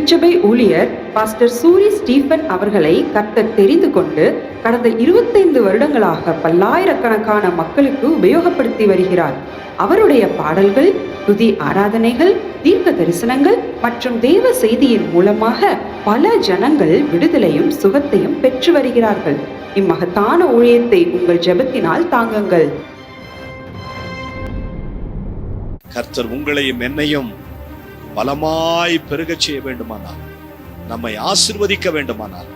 திருச்சபை ஊழியர் pastor Suri Stephen அவர்களை கர்த்தர் தெரிந்து கொண்டு கடந்த 25 வருடங்களாக பல்லாயிரக்கணக்கான மக்களுக்கு உபயோகப்படுத்தி வருகிறார். அவருடைய பாடல்கள், துதி ஆராதனைகள், தீர்க்க தரிசனங்கள் மற்றும் தேவ செய்தியின் மூலமாக பல ஜனங்கள் விடுதலையும் சுகத்தையும் பெற்று வருகிறார்கள். இம்மகத்தான ஊழியத்தை உங்கள் ஜெபத்தினால் தாங்குங்கள். கர்த்தர் உங்களையும் என்னையும் பலமாய் பெருகச் செய்ய வேண்டுமானால், நம்மை ஆசீர்வதிக்க வேண்டுமானால்,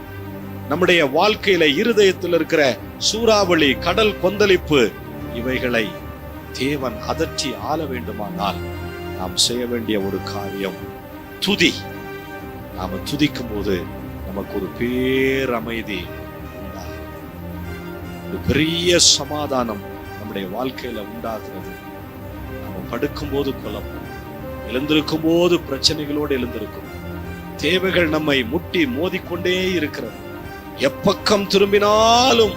நம்முடைய வாழ்க்கையில இருதயத்தில் இருக்கிற சூறாவளி, கடல் கொந்தளிப்பு இவைகளை தேவன் அதற்றி ஆள வேண்டுமானால் நாம் செய்ய வேண்டிய ஒரு காரியம் துதி. நாம துதிக்கும் போது நமக்கு ஒரு பேரமைதி உண்டாகும், ஒரு பெரிய சமாதானம் நம்முடைய வாழ்க்கையில உண்டாகிறது. நாம படுக்கும் போது குழப்பம், எழுந்திருக்கும் போது பிரச்சனைகளோடு எழுந்திருக்கும், தேவைகள் நம்மை முட்டி மோதிக்கொண்டே இருக்கிறது. எப்பக்கம் திரும்பினாலும்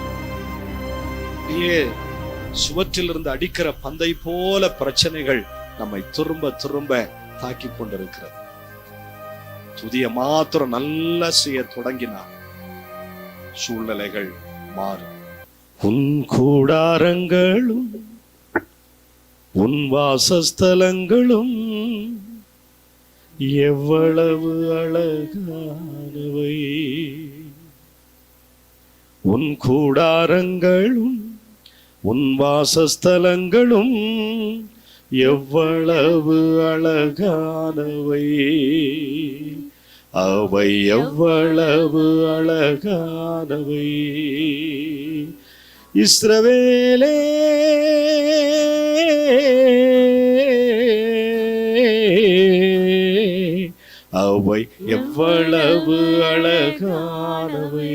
சுவற்றில் இருந்து அடிக்கிற பந்தை போல பிரச்சனைகள் நம்மை திரும்ப திரும்ப தாக்கி கொண்டிருக்கிறது. துதிய மாத்திரம் நல்லா செய்ய தொடங்கினார் சூழ்நிலைகள் மாறும். உன் கூடாரங்களும் உன் வாசஸ்தலங்களும் எவ்வளவு அழகானவை. உன் கூடாரங்களும் உன் வாசஸ்தலங்களும் எவ்வளவு அழகானவை. அவை எவ்வளவு அழகானவை. இஸ்ரவேலே, அவை எவ்வளவு அழகானவை.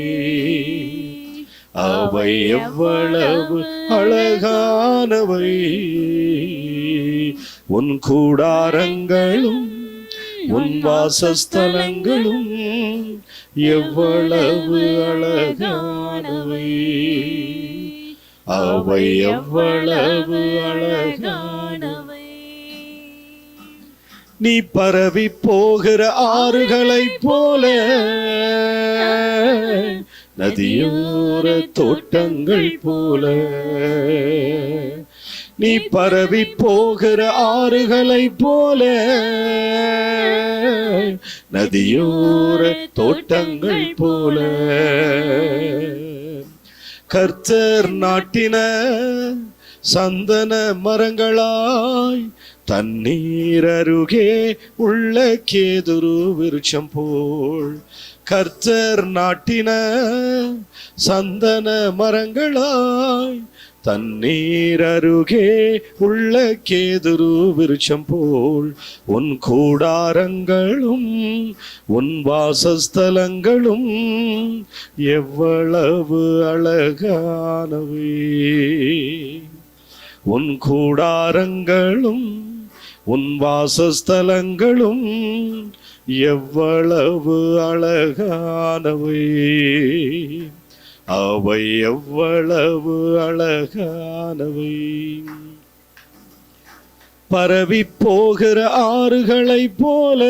அவை எவ்வளவு அழகானவை. உன் கூடாரங்களும் உன் வாசஸ்தலங்களும் எவ்வளவு அழகானவை. அவை எவ்வளவு அழகானவை. நீ பரவி போகிற ஆறுகளைப் போல, நதியோர தோட்டங்கள் போல. நீ பரவி போகிற ஆறுகளைப் போல, நதியோர தோட்டங்கள் போல. கர்த்தர் நாட்டின சந்தன மரங்களாய், தண்ணீர் அருகே உள்ள கேதுரு விருட்சம் போல். கர்த்தர் நாட்டின சந்தன மரங்களாய், தண்ணீர் அருகே உள்ள கேதுரு விருட்சம் போல். உன் கூடாரங்களும் உன் வாசஸ்தலங்களும் எவ்வளவு அழகானவை. உன் கூடாரங்களும் உன் வாசஸ்தலங்களும் எவ்வளவு அழகானவை. அவை எவ்வளவு அழகானவை. பரவி போகிற ஆறுகளைப் போல,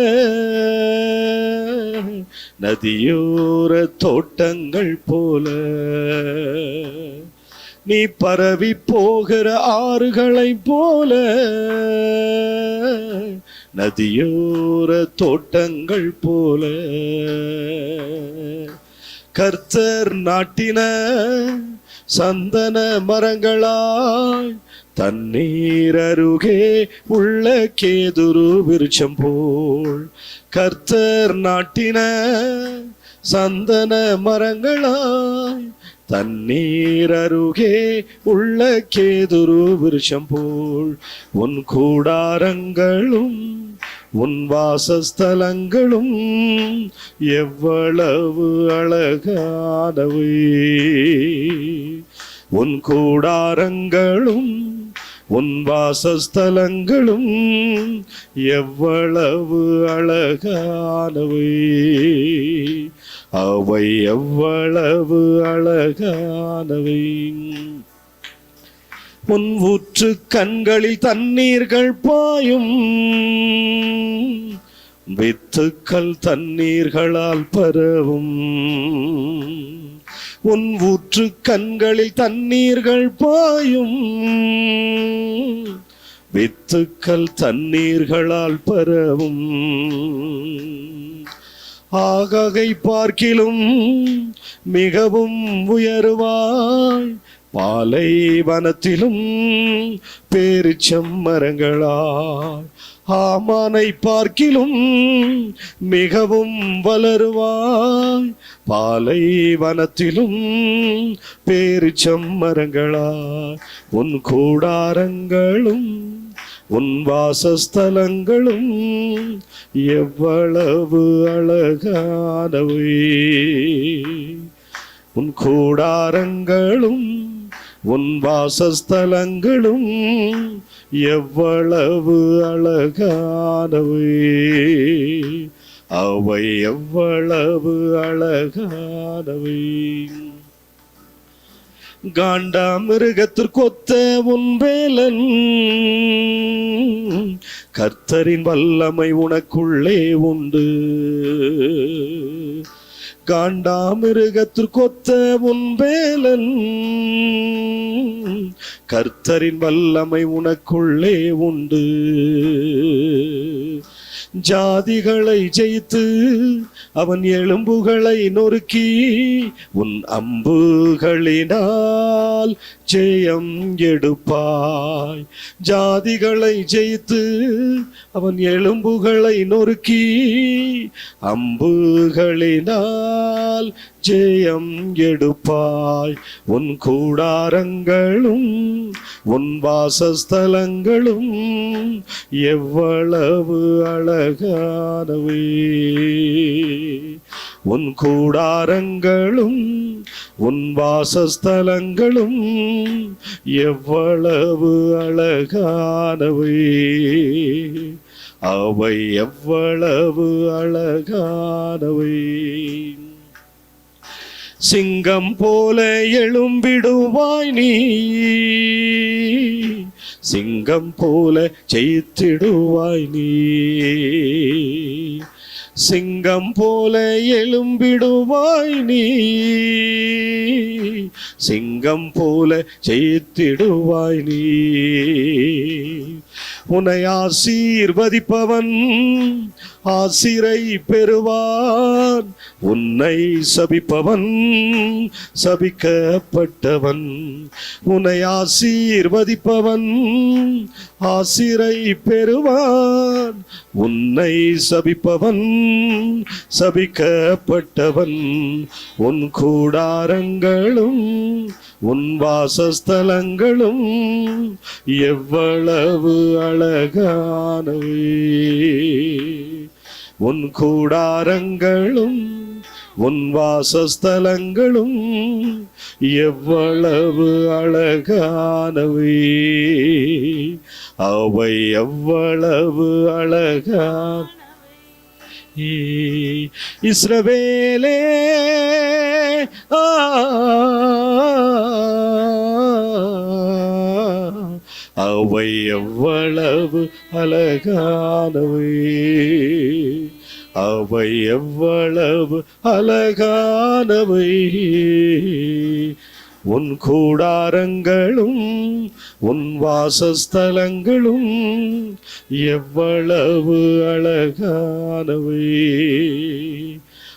நதியோர தோட்டங்கள் போல. நீ பரவி போகிற ஆறுகளைப் போல, நதியோர தோட்டங்கள் போல. கர்த்தர் நாட்டின சந்தன மரங்களாய், தண்ணீர் அருகே உள்ள கேதுரு விருட்சம் போல். கர்த்தர் நாட்டின சந்தன மரங்களாய், தண்ணீர் அருகே உள்ள கேதுரு விருட்சம் போல். உன் கூடாரங்களும் உன் வாசஸ்தலங்களும் எவ்வளவு அழகானவை. உன் கூடாரங்களும் உன் வாசஸ்தலங்களும் எவ்வளவு அழகானவை. அவை எவ்வளவு அழகானவை. உன் ஊற்று கண்களில் தண்ணீர்கள் பாயும், வித்துக்கள் தண்ணீர்களால் பரவும். உன் ஊற்று கண்களில் தண்ணீர்கள் பாயும். வித்துக்கள் தண்ணீர்களால் பரவும். ஆகாகை பார்க்கிலும் மிகவும் உயர்வாய், பாலைவனத்திலும் பேரிச்சம் மரங்களாய். ஆமானை பார்க்கிலும் மிகவும் வளருவாய், பாலைவனத்திலும் பேரிச்சம் மரங்களாய். உன் கூடாரங்களும் உன் வாசஸ்தலங்களும் எவ்வளவு அழகானவை. உன் கூடாரங்களும் உன் வாசஸ்தலங்களும் எவ்வளவு அழகானவை. அவை எவ்வளவு அழகானவை. காண்டாமிருகத்திற்கொத்த உன் வேலன், கர்த்தரின் வல்லமை உனக்குள்ளே உண்டு. காண்டாமிருகத்திற்கொத்த உன் வேலன், கர்த்தரின் வல்லமை உனக்குள்ளே உண்டு. ஜாதிகளை ஜெயித்து அவன் எலும்புகளை நொறுக்கி, உன் அம்புகளினால் ஜெயம் எடுப்பாய். ஜாதிகளை ஜெயித்து அவன் எலும்புகளை நொறுக்கி, அம்புகளினால் ஜெயம் எடுப்பாய். உன் கூடாரங்களும் உன் வாசஸ்தலங்களும் எவ்வளவு அழகானவை. உன் கூடாரங்களும் உன் வாசஸ்தலங்களும் எவ்வளவு அழகானவை. அவை எவ்வளவு அழகானவை. சிங்கம் போல எழும்பிடுவாய் நீ, சிங்கம் போல ஜெயித்திடுவாய் நீ. சிங்கம் போல எழும்பிடுவாய் நீ, சிங்கம் போல ஜெயித்திடுவாய் நீ. உன்னை ஆசீர்வதிப்பவன் ஆசிரை பெறுவான், உன்னை சபிப்பவன் சபிக்கப்பட்டவன். உன்னை ஆசீர்வதிப்பவன் ஆசிரை பெறுவான், உன்னை சபிப்பவன் சபிக்கப்பட்டவன். உன் கூடாரங்களும் உன் வாசஸ்தலங்களும் எவ்வளவு அழகானவை. உன் கூடாரங்களும் உன் வாசஸ்தலங்களும் எவ்வளவு அழகானவை. அவை எவ்வளவு அழகான. இஸ்ரவேலே அவை எவ்வளவு அழகானவை. அவை எவ்வளவு அழகானவை. உன் கூடாரங்களும் உன் வாசஸ்தலங்களும் எவ்வளவு அழகானவை.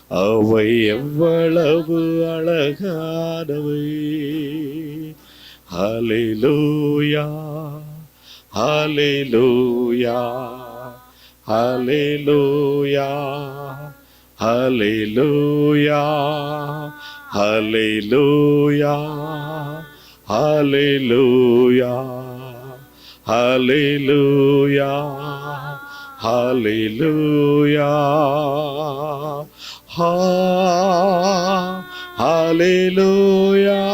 அவை எவ்வளவு அழகானவை. ஹல்லேலூயா, ஹல்லேலூயா, ஹல்லேலூயா, ஹல்லேலூயா, ஹல்லேலூயா, ஹல்லேலூயா, ஹல்லேலூயா, ஹல்லேலூயா. ஹல்லேலூயா,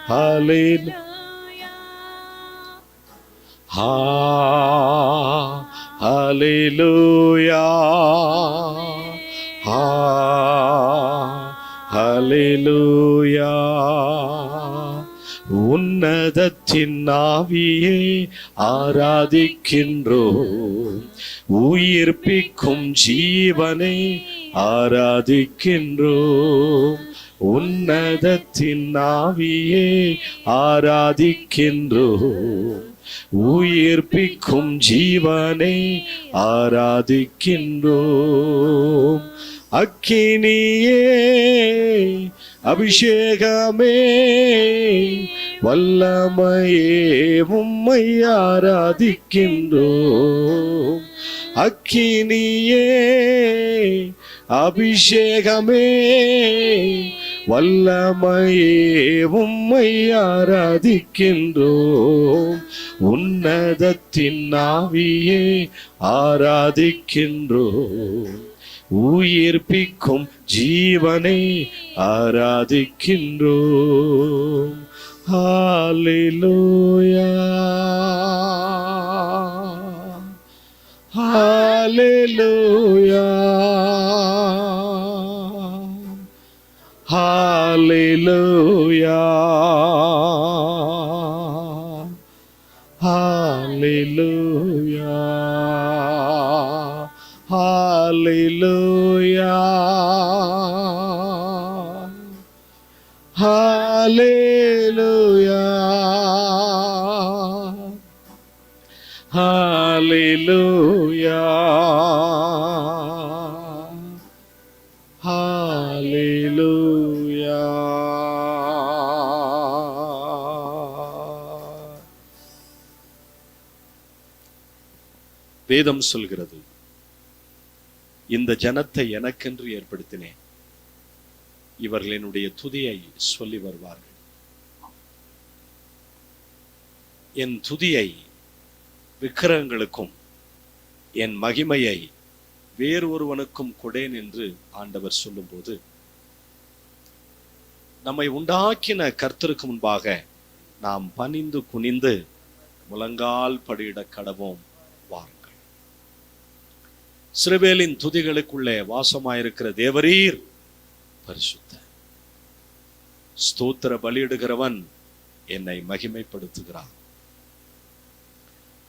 ஹல்லேலூயா, ஹல்லேலூயா, ஹல்லேலூயா. உன்னதத்தில் உன்னதத்தின் ஆவியே ஆராதிக்கின்றோம், உயிர்ப்பிக்கும் ஜீவனை ஆராதிக்கின்றோம். உன்னதத்தின் ஆவியே ஆராதிக்கின்றோம், உயிர்ப்பிக்கும் ஜீவனை ஆராதிக்கின்றோம். அக்கினியே அபிஷேகமே வல்லமையே உம்மை ஆராதிக்கின்றோம். அக்கினியே அபிஷேகமே வல்லமையே உம்மை ஆராதிக்கின்றோம். உன்னதத்தின் ஆவியே ஆராதிக்கின்றோம், உயிர்ப்பிக்கும் ஜீவனை ஆராதிக்கின்றோம். ஹல்லேலூயா, ஹல்லேலூயா, ஹல்லேலூயா, ஹல்லேலூயா, ஹல்லேலூயா, ஹல்லேலூயா, ஹல்லேலூயா, ஹல்லேலூயா. வேதம் சொல்கிறது, இந்த ஜனத்தை எனக்கென்று ஏற்படுத்தினேன், இவர்கள் என்னுடைய துதியை சொல்லி வருவார்கள். என் துதியை விக்கிரகங்களுக்கும் என் மகிமையை வேறு ஒருவனுக்கும் கொடேன் என்று ஆண்டவர் சொல்லும்போது, நம்மை உண்டாக்கின கர்த்தருக்கு முன்பாக நாம் பணிந்து குனிந்து முழங்கால் படியிட கடவோம். வாருங்கள். இஸ்ரவேலின் துதிகளுக்குள்ளே வாசமாயிருக்கிற தேவரீர் பரிசுத்த. ஸ்தோத்திர பலியிடுகிறவன் என்னை மகிமைப்படுத்துகிறான்.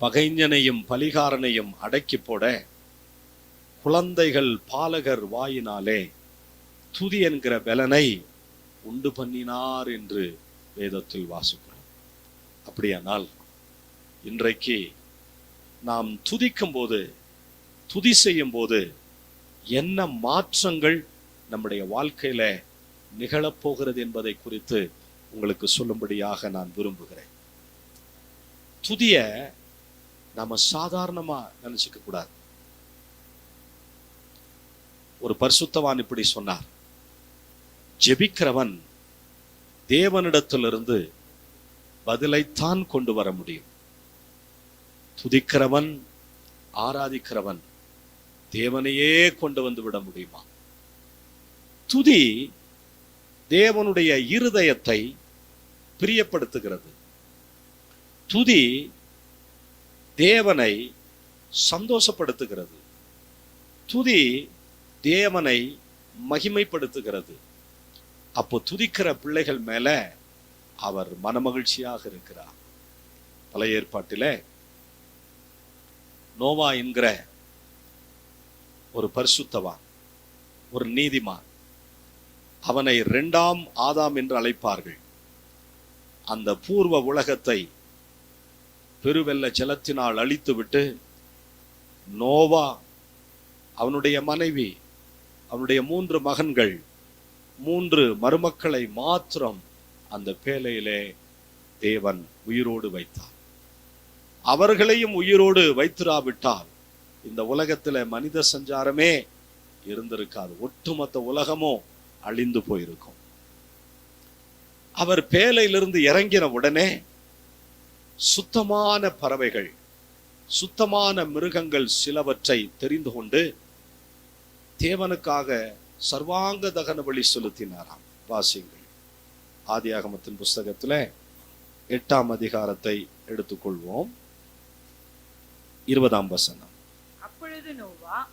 பகைஞனையும் பலிகாரனையும் அடக்கி போட குழந்தைகள் பாலகர் வாயினாலே துதி என்கிற பலனை உண்டு பண்ணினார் என்று வேதத்தில் வாசிக்கிறோம். அப்படியானால் இன்றைக்கு நாம் துதிக்கும் போது, துதி செய்யும் போது என்ன மாற்றங்கள் நம்முடைய வாழ்க்கையில நிகழப்போகிறது என்பதை குறித்து உங்களுக்கு சொல்லும்படியாக நான் விரும்புகிறேன். துதிய நாம சாதாரணமா நினைச்சுக்க கூடாது. ஒரு பரிசுத்தவான் இப்படி சொன்னார், ஜெபிக்கிறவன் தேவனிடத்திலிருந்து பதிலைத்தான் கொண்டு வர முடியும். துதிக்கிறவன், ஆராதிக்கிறவன் தேவனையே கொண்டு வந்து விட முடியுமா? துதி தேவனுடைய இருதயத்தை பிரியப்படுத்துகிறது. துதி தேவனை சந்தோஷப்படுத்துகிறது. துதி தேவனை மகிமைப்படுத்துகிறது. அப்போ துதிக்கிற பிள்ளைகள் மேல அவர் மனமகிழ்ச்சியாக இருக்கிறார். பழைய ஏற்பாட்டிலே நோவா என்கிற ஒரு பரிசுத்தவான், ஒரு நீதிமான், அவனை 2ஆம் ஆதாம் என்று அழைப்பார்கள். அந்த பூர்வ உலகத்தை பெருவெள்ள ஜலத்தினால் அழித்துவிட்டு நோவா, அவனுடைய மனைவி, அவனுடைய 3 மகன்கள், 3 மருமக்களை மாத்திரம் அந்த பேழையிலே தேவன் உயிரோடு வைத்தார். அவர்களையும் உயிரோடு வைத்திராவிட்டால் இந்த உலகத்துல மனித சஞ்சாரமே இருந்திருக்காது. ஒட்டுமொத்த உலகமும் அழிந்து போயிருக்கும். அவர் பேழையிலிருந்து இறங்கின உடனே சுத்தமான பறவைகள், சுத்தமான மிருகங்கள் சிலவற்றை தெரிந்து கொண்டு தேவனுக்காக சர்வாங்க தகன பலி செலுத்தினாராம். வாசியுங்கள். ஆதியாகமத்தின் புஸ்தகத்துல 8ஆம் அதிகாரத்தை எடுத்துக்கொள்வோம். 20ஆம் வசனம்.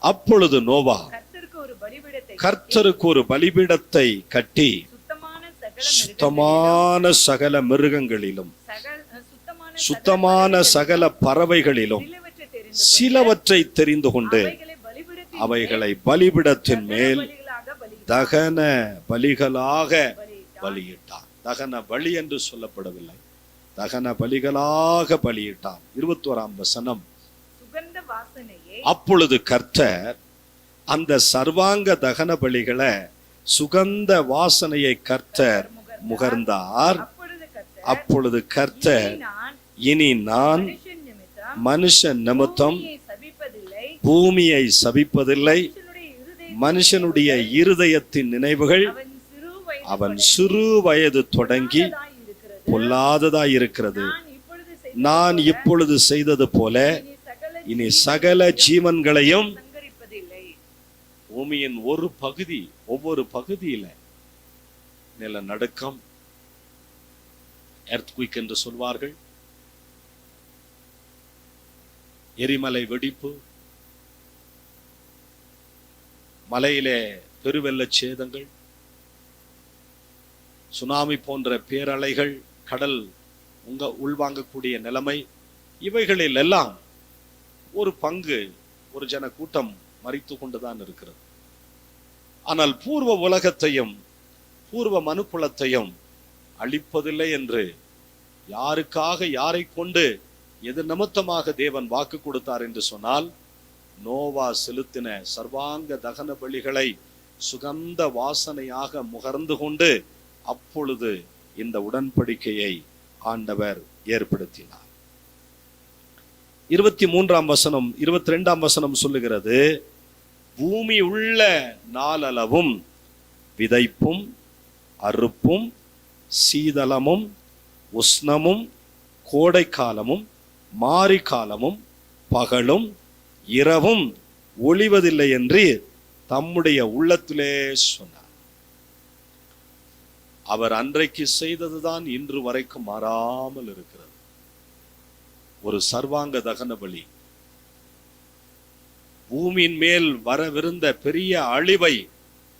அப்பொழுது நோவா கர்த்தருக்கு ஒரு பலிபீடத்தை கட்டி சுத்தமான சகல மிருகங்களிலும் சுத்தமான சகல பறவைகளிலும் சிலவற்றை தெரிந்து கொண்டு அவைகளை பலிபிடத்தின் மேல் தகன பலிகளாக பலியிட்டான். தகன பலி என்று சொல்லப்படவில்லை, தகன பலிகளாக பலியிட்டான். 21ஆம் வசனம். அப்பொழுது கர்த்தர் அந்த சர்வாங்க தகன பலிகளை, சுகந்த வாசனையை கர்த்தர் முகர்ந்தார். அப்பொழுது கர்த்தர், இனி நான் மனுஷன் நிமித்தம் பூமியை சபிப்பதில்லை, மனுஷனுடைய இருதயத்தின் நினைவுகள் அவன் சிறு வயது தொடங்கி பொல்லாததாய் இருக்கிறது. நான் இப்பொழுது செய்தது போல இனி சகல ஜீவன்களையும், பூமியின் ஒரு பகுதி, ஒவ்வொரு பகுதியில நிலநடுக்கம், எர்த்குயிக் என்று சொல்வார்கள், எரிமலை வெடிப்பு, மலையிலே பெருவெள்ள சேதங்கள், சுனாமி போன்ற பேரலைகள், கடல் உள்வாங்கக்கூடிய நிலைமை, இவைகளில் எல்லாம் ஒரு பங்கு ஒரு ஜன கூட்டம் மரித்து கொண்டுதான் இருக்கிறது. ஆனால் பூர்வ உலகத்தையும் பூர்வ மனுக்குலத்தையும் அழிப்பதில்லை என்று யாருக்காக, யாரை கொண்டு, எது நிமித்தமாக தேவன் வாக்கு கொடுத்தார் என்று சொன்னால், நோவா செலுத்தின சர்வாங்க தகன பலிகளை சுகந்த வாசனையாக முகர்ந்து கொண்டு அப்பொழுது இந்த உடன்படிக்கையை ஆண்டவர் ஏற்படுத்தினார். 23ஆம் வசனம் 22ஆம் வசனம் சொல்லுகிறது, பூமி உள்ள நாளளவும் விதைப்பும் அறுப்பும் சீதளமும் உஷ்ணமும் கோடை காலமும் மாரி காலமும் பகலும் இரவும் ஒளிவதில்லை என்று தம்முடைய உள்ளத்திலே சொன்னார். அவர் அன்றைக்கு செய்ததுதான் இன்று வரைக்கும் மாறாமல் இருக்கிறது. ஒரு சர்வாங்க தகன பலி பூமியின் மேல் வரவிருந்த பெரிய அழிவை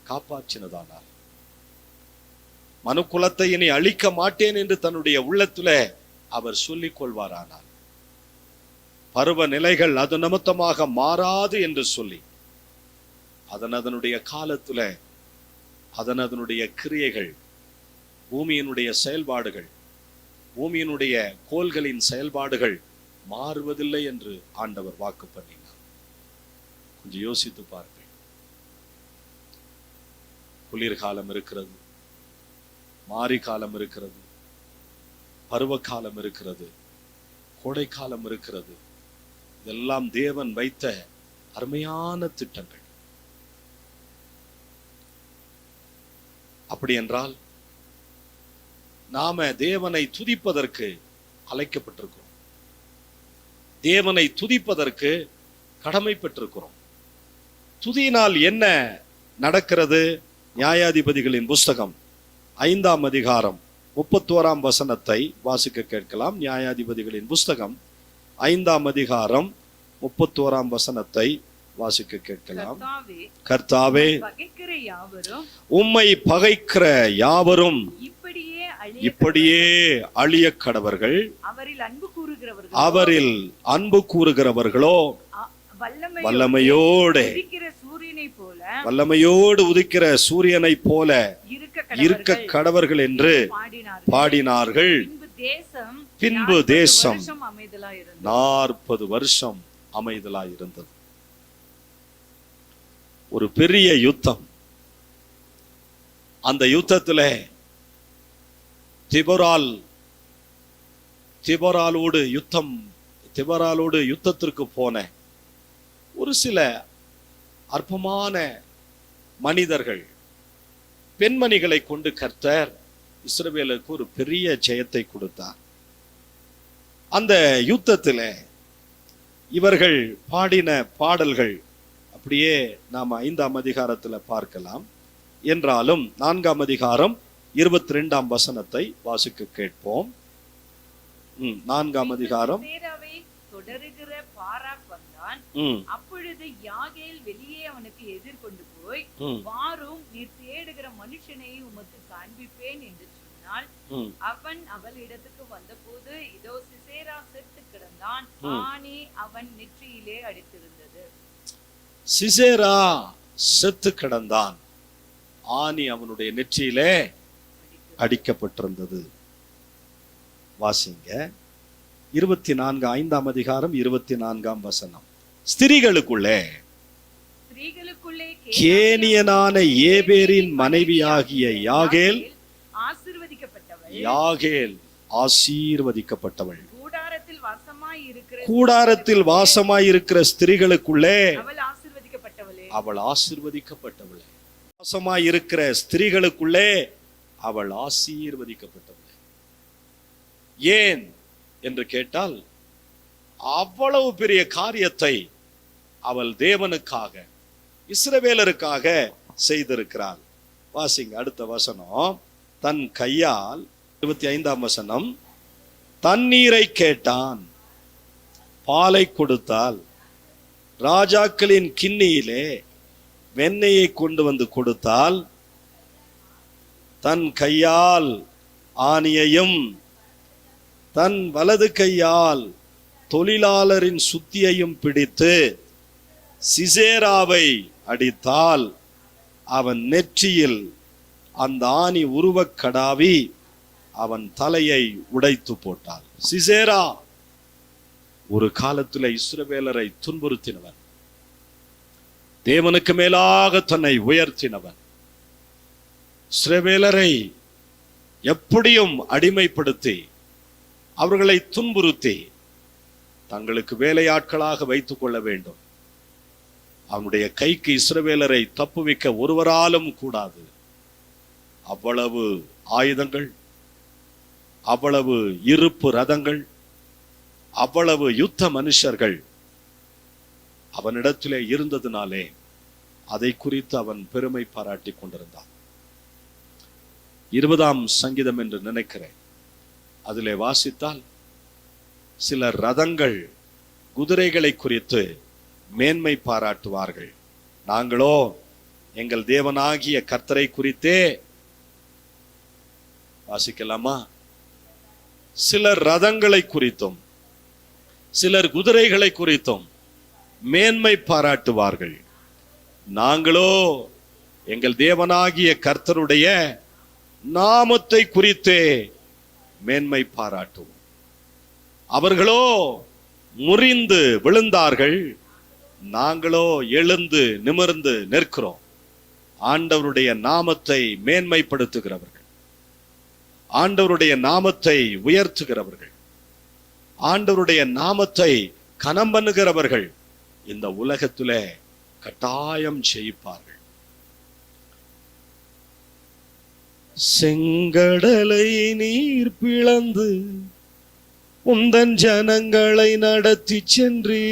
காப்பாற்றினதானார். மனுக்குலத்தை இனி அழிக்க மாட்டேன் என்று தன்னுடைய உள்ளத்திலே அவர் சொல்லிக் கொள்வாரானார். பருவ நிலைகள் அது நிமித்தமாக மாறாது என்று சொல்லி அதனுடைய காலத்துல அதனுடைய கிரியைகள், பூமியினுடைய செயல்பாடுகள், பூமியினுடைய கோள்களின் செயல்பாடுகள் மாறுவதில்லை என்று ஆண்டவர் வாக்கு பண்ணினார். கொஞ்சம் யோசித்து பாருங்கள். குளிர்காலம் இருக்கிறது, மாரிகாலம் இருக்கிறது, பருவகாலம் இருக்கிறது, கோடைக்காலம் இருக்கிறது. இதெல்லாம் தேவன் வைத்த அருமையான திட்டங்கள். அப்படி என்றால் நாம தேவனை துதிப்பதற்கு அழைக்கப்பட்டிருக்கிறோம், தேவனை துதிப்பதற்கு கடமை பெற்றிருக்கிறோம். துதியினால் என்ன நடக்கிறது? நியாயாதிபதிகளின் புஸ்தகம் 5ஆம் அதிகாரம் 31ஆம் வசனத்தை வாசிக்க கேட்கலாம். நியாயாதிபதிகளின் புஸ்தகம் 5ஆம் அதிகாரம் 31ஆம் வசனத்தை வாசிக்க கேட்கலாம். கர்த்தாவே, உம்மை பகைக்கிற யாவரும் இப்படியே அழிய கடவர்கள், அவரில் அன்பு கூறுகிறவர்களோ வல்லமையோடு உதிக்கிற சூரியனை போல இருக்க கடவர்கள் என்று பாடினார்கள். பின்பு தேசம் 40 வருஷம் அமைதலாயிருந்தது. ஒரு பெரிய யுத்தம். அந்த யுத்தத்தில் திபோராலோடு யுத்தத்திற்கு போன ஒரு சில அற்பமான மனிதர்கள், பெண்மணிகளை கொண்டு கர்த்தர் இஸ்ரவேலுக்கு ஒரு பெரிய ஜெயத்தை கொடுத்தார். அந்த யுத்தத்தில் இவர்கள் பாடின பாடல்கள் அப்படியே நாம் 5ஆம் அதிகாரத்தில் பார்க்கலாம். என்றாலும் 4ஆம் அதிகாரம் 22ஆம் வசனத்தை வாசிக்க கேட்போம். 4ஆம் அதிகாரம். தொடருகிற பாராக் வந்தான். அப்பொழுது யாகேல் வெளியே அவனுக்கு எதிர்கொண்டு போய், வாரும், நீர் தேடுகிற மனுஷனை உமக்கு காண்பிப்பேன் என்று சொன்னான். போனாள். அவன் அவள் இடத்துக்கு வந்தபோது இதோ சிசேரா செத்து கிடந்தான். ஆணி அவன் நெற்றியிலே அடித்திருந்தது. சிசேரா செத்து கிடந்தான், ஆணி அவனுடைய நெற்றியிலே அடிக்கப்பட்டிருந்தது. வாசிங்க 24 5ஆம் அதிகாரம் 24ஆம் வசனம். ஸ்திரீகளுக்குள்ளே கேனியனான ஏபேரின் மனைவியாகிய யாகேல் ஆசீர்வதிக்கப்பட்டவள். கூடாரத்தில் வாசமாயிருக்கிற ஸ்திரீகளுக்குள்ளே அவள் ஆசீர்வதிக்கப்பட்டவள். வாசமாயிருக்கிற ஸ்திரீகளுக்குள்ளே அவள் ஆசீர்வதிக்கப்பட்டவள். ஏன் என்று கேட்டால், அவ்வளவு பெரிய காரியத்தை அவள் தேவனுக்காக, இஸ்ரவேலருக்காக செய்திருக்கிறாள். வாசிங்க அடுத்த வசனம். தன் கையால் 25ஆம் வசனம். தண்ணீரை கேட்டான், பாலை கொடுத்தால், ராஜாக்களின் கிண்ணியிலே வெண்ணெயை கொண்டு வந்து கொடுத்தால், தன் கையால் ஆணியையும் தன் வலது கையால் தொழிலாளரின் சுத்தியையும் பிடித்து சிசேராவை அடித்தால், அவன் நெற்றியில் அந்த ஆணி உருவக் கடாவி அவன் தலையை உடைத்து போட்டாள். சிசேரா ஒரு காலத்தில் இஸ்ரவேலரை துன்புறுத்தினவன், தேவனுக்கு மேலாக தன்னை உயர்த்தினவன். இஸ்ரவேலரை எப்படியும் அடிமைப்படுத்தி அவர்களை துன்புறுத்தி தங்களுக்கு வேலையாட்களாக வைத்துக் கொள்ள வேண்டும். அவனுடைய கைக்கு இஸ்ரவேலரை தப்புவிக்க ஒருவராலும் கூடாது. அவ்வளவு ஆயுதங்கள், அவ்வளவு இருப்பு ரதங்கள், அவ்வளவு யுத்த மனுஷர்கள் அவனிடத்திலே இருந்ததினாலே அதை குறித்து அவன் பெருமை பாராட்டி கொண்டிருந்தான். 20ஆம் சங்கீதம் என்று நினைக்கிறேன், அதிலே வாசித்தால் சில ரதங்கள் குதிரைகளை குறித்து மேன்மை பாராட்டுவார்கள். நாங்களோ எங்கள் தேவனாகிய கர்த்தரை குறித்தே, வாசிக்கலாமா? சிலர் ரதங்களை குறித்தும் சிலர் குதிரைகளை குறித்தும் மேன்மை பாராட்டுவார்கள். நாங்களோ எங்கள் தேவனாகிய கர்த்தருடைய நாமத்தை குறித்தே மேன்மை பாராட்டுவோம். அவர்களோ முறிந்து விழுந்தார்கள், நாங்களோ எழுந்து நிமிர்ந்து நிற்கிறோம். ஆண்டவருடைய நாமத்தை மேன்மைப்படுத்துகிறவர்கள், ஆண்டவருடைய நாமத்தை உயர்த்துகிறவர்கள், ஆண்டவருடைய நாமத்தை கனம் பண்ணுகிறவர்கள் இந்த உலகத்திலே கட்டாயம் ஜெயிப்பார்கள். செங்கடலை நீர் பிளந்து உந்தன் ஜனங்களை நடத்தி சென்றீ.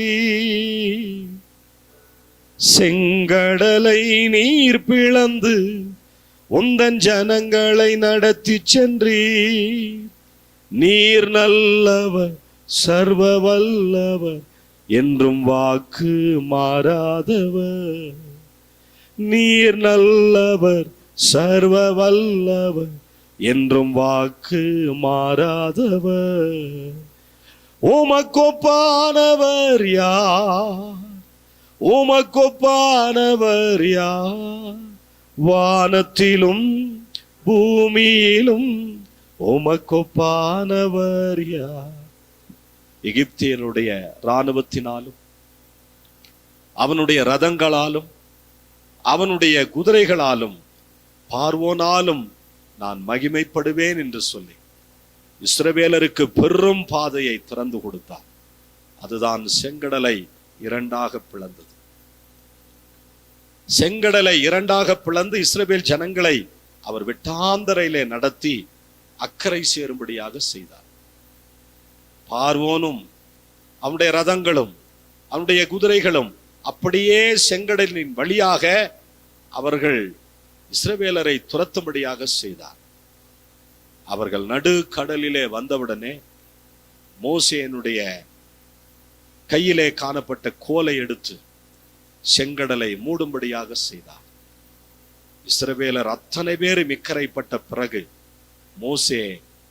செங்கடலை நீர் பிளந்து உந்தன் ஜனங்களை நடத்தி சென்றீ. நீர் நல்லவர் சர்வ வல்லவர் என்றும் வாக்கு மாறாதவர். நீர் நல்லவர் சர்வ வல்லவர் என்றும் வாக்கு மாறாதவர். உமக்கொப்பானவர் யார்? உமக்கொப்பானவர் யார்? வானத்திலும் பூமியிலும் உமக்கொப்பானவர் யார்? எகிப்தியனுடைய இராணுவத்தினாலும் அவனுடைய ரதங்களாலும் அவனுடைய குதிரைகளாலும் பார்வோனாலும் நான் மகிமைப்படுவேன் என்று சொல்லி இஸ்ரவேலருக்கு பெரும் பாதையை திறந்து கொடுத்தார். அதுதான் செங்கடலை இரண்டாக பிளந்தது. செங்கடலை இரண்டாக பிளந்து இஸ்ரவேல் ஜனங்களை அவர் வெட்டாந்தரையிலே நடத்தி அக்கறை சேரும்படியாக செய்தார். பார்வோனும் அவனுடைய ரதங்களும் அவனுடைய குதிரைகளும் அப்படியே செங்கடலின் வழியாக அவர்கள் இஸ்ரவேலரை துரத்தும்படியாக செய்தார். அவர்கள் நடு கடலிலே வந்தவுடனே மோசேயினுடைய கையிலே காணப்பட்ட கோலை எடுத்து செங்கடலை மூடும்படியாக செய்தார். இஸ்ரவேலர் அத்தனை பேரும் இக்கரைப்பட்ட பிறகு மோசே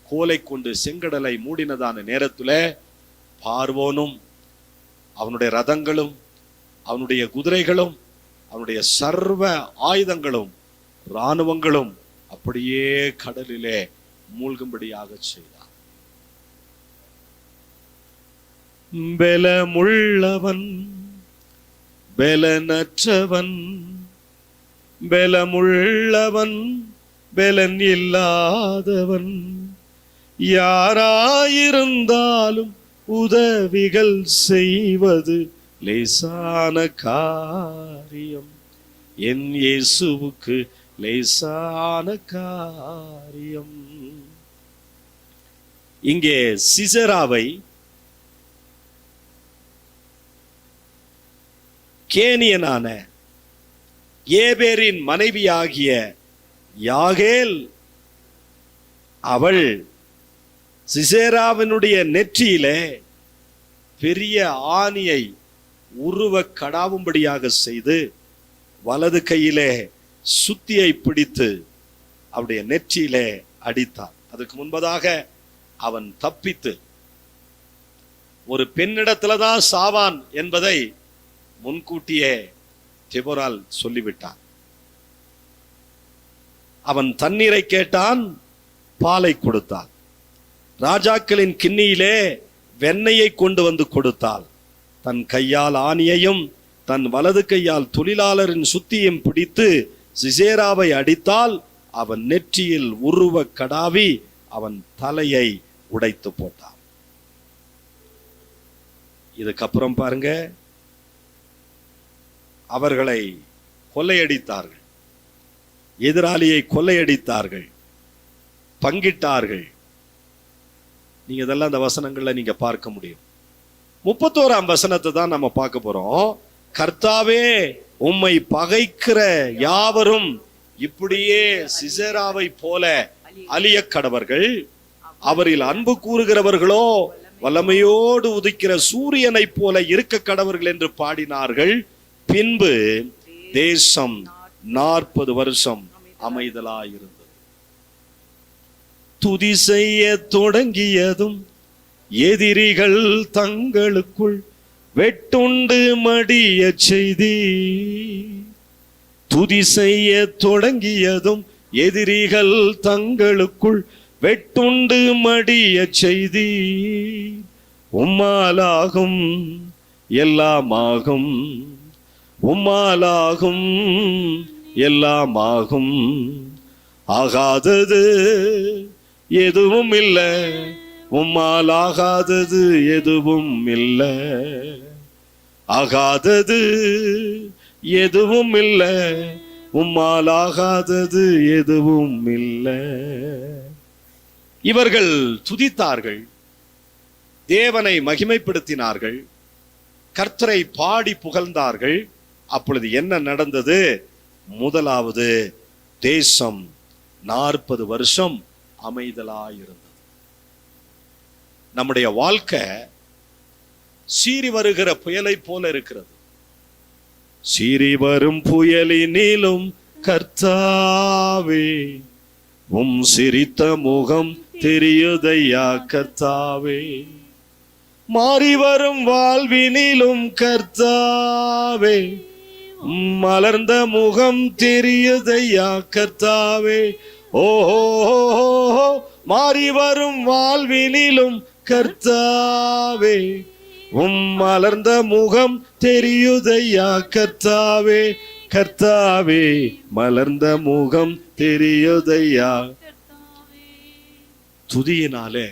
கோலை கொண்டு செங்கடலை மூடினதான நேரத்துல பார்வோனும் அவனுடைய ரதங்களும் அவனுடைய குதிரைகளும் அவனுடைய சர்வ ஆயுதங்களும் இராணுவங்களும் அப்படியே கடலிலே மூழ்கும்படியாக செய்தார். பெலமுள்ளவன் பெலனற்றவன், பெலமுள்ளவன் பெலன் இல்லாதவன், யாராயிருந்தாலும் உதவிகள் செய்வது லேசான காரியம். என் இயேசுவுக்கு லேசான காரியம். இங்கே சிசராவை கேனியனான ஏபேரின் மனைவியாகிய யாகேல் அவள் சிசேராவினுடைய நெற்றியிலே பெரிய ஆணியை உருவ கடாவும்படியாக செய்து வலது கையிலே சுத்தியை பிடித்து அவருடைய நெற்றியிலே அடித்தான். அதுக்கு முன்பதாக அவன் தப்பித்து ஒரு பெண்ணிடத்துலதான் சாவான் என்பதை முன்கூட்டியே தெபொராள் சொல்லிவிட்டான். அவன் தண்ணீரை கேட்டான், பாலை கொடுத்தாள். ராஜாக்களின் கிண்ணியிலே வெண்ணெயை கொண்டு வந்து கொடுத்தாள். தன் கையால் ஆணியையும் தன் வலது கையால் தொழிலாளரின் சுத்தியும் பிடித்து சிசேராவை அடித்தால் அவன் நெற்றியில் உருவ கடாவி அவன் தலையை உடைத்து போட்டான். இதுக்கப்புறம் பாருங்க, அவர்களை கொள்ளையடித்தார்கள், எதிராளியை கொள்ளையடித்தார்கள், பங்கிட்டார்கள். நீங்க இதெல்லாம் அந்த வசனங்கள்ல நீங்க பார்க்க முடியும். 31ஆம் வசனத்தை தான் நம்ம பார்க்க போறோம். கர்த்தாவே, உம்மை பகைக்கிற யாவரும் இப்படியே சிசேராவை போல அழிய கடவர்கள், அவரில் அன்பு கூறுகிறவர்களோ வல்லமையோடு உதிக்கிற சூரியனை போல இருக்க கடவர்கள் என்று பாடினார்கள். பின்பு தேசம் 40 வருஷம் அமைதலாயிருந்தது. துதி செய்ய தொடங்கியதும் எதிரிகள் தங்களுக்குள் வெட்டுண்டு மடிய செய்தி. துதி செய்ய தொடங்கியதும் எதிரிகள் தங்களுக்குள் வெட்டுண்டு மடிய செய்தி. உம்மாலாகும் எல்லாமாகும், உம்மாலாகும் எல்லாமாகும், ஆகாதது எதுவும் இல்லை, உம்மால் ஆகாதது எதுவும் இல்லை, ஆகாதது எதுவும் இல்லை, உம்மால் ஆகாதது எதுவும் இல்லை. இவர்கள் துதித்தார்கள், தேவனை மகிமைப்படுத்தினார்கள், கர்த்தரை பாடி புகழ்ந்தார்கள். அப்பொழுது என்ன நடந்தது? முதலாவது, தேசம் 40 வருஷம் அமைதலாயிருந்தது. நம்முடைய வாழ்க்கை சீறி வருகிற புயலை போல இருக்கிறது. சீறி வரும் புயலினிலும் கர்த்தாவே, உம் சிரித்த முகம் தெரியுதையா கர்த்தாவே. மாறி வரும் வாழ்வினிலும் கர்த்தாவே, மலர்ந்த முகம் தெரியுதையா கர்த்தாவே. ஓஹோ, மாறி வரும் வாழ்வினிலும் கர்த்தாவே, மலர்ந்த முகம் தெரியுதையா கர்த்தாவே. கர்த்தாவே, மலர்ந்த முகம் தெரியுதையா. துதியினாலே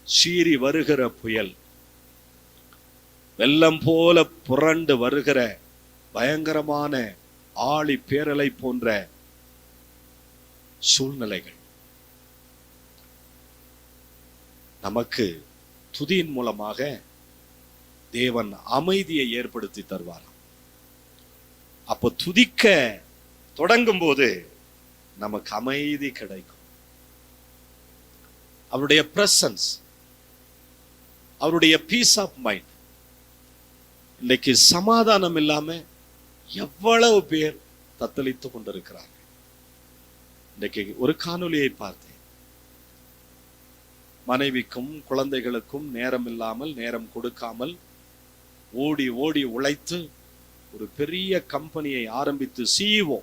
சீறி வருகிற புயல், வெள்ளம் போல புரண்டு வருகிற பயங்கரமான ஆழி பேரலை போன்ற சூழ்நிலைகள் நமக்கு துதியின் மூலமாக தேவன் அமைதியை ஏற்படுத்தி தருவார். அப்போ துதிக்க தொடங்கும் போது நமக்கு அமைதி கிடைக்கும். அவருடைய பிரசன்ஸ், அவருடைய பீஸ் ஆஃப் மைண்ட். இன்னைக்கு சமாதானம் இல்லாம எவ்வளவு பேர் தத்தளித்து கொண்டிருக்கிறார்கள். இன்றைக்கு ஒரு காணொலியை பார்த்தேன். மனைவிக்கும் குழந்தைகளுக்கும் நேரம் இல்லாமல், நேரம் கொடுக்காமல் ஓடி ஓடி உழைத்து ஒரு பெரிய கம்பெனியை ஆரம்பித்து CEO,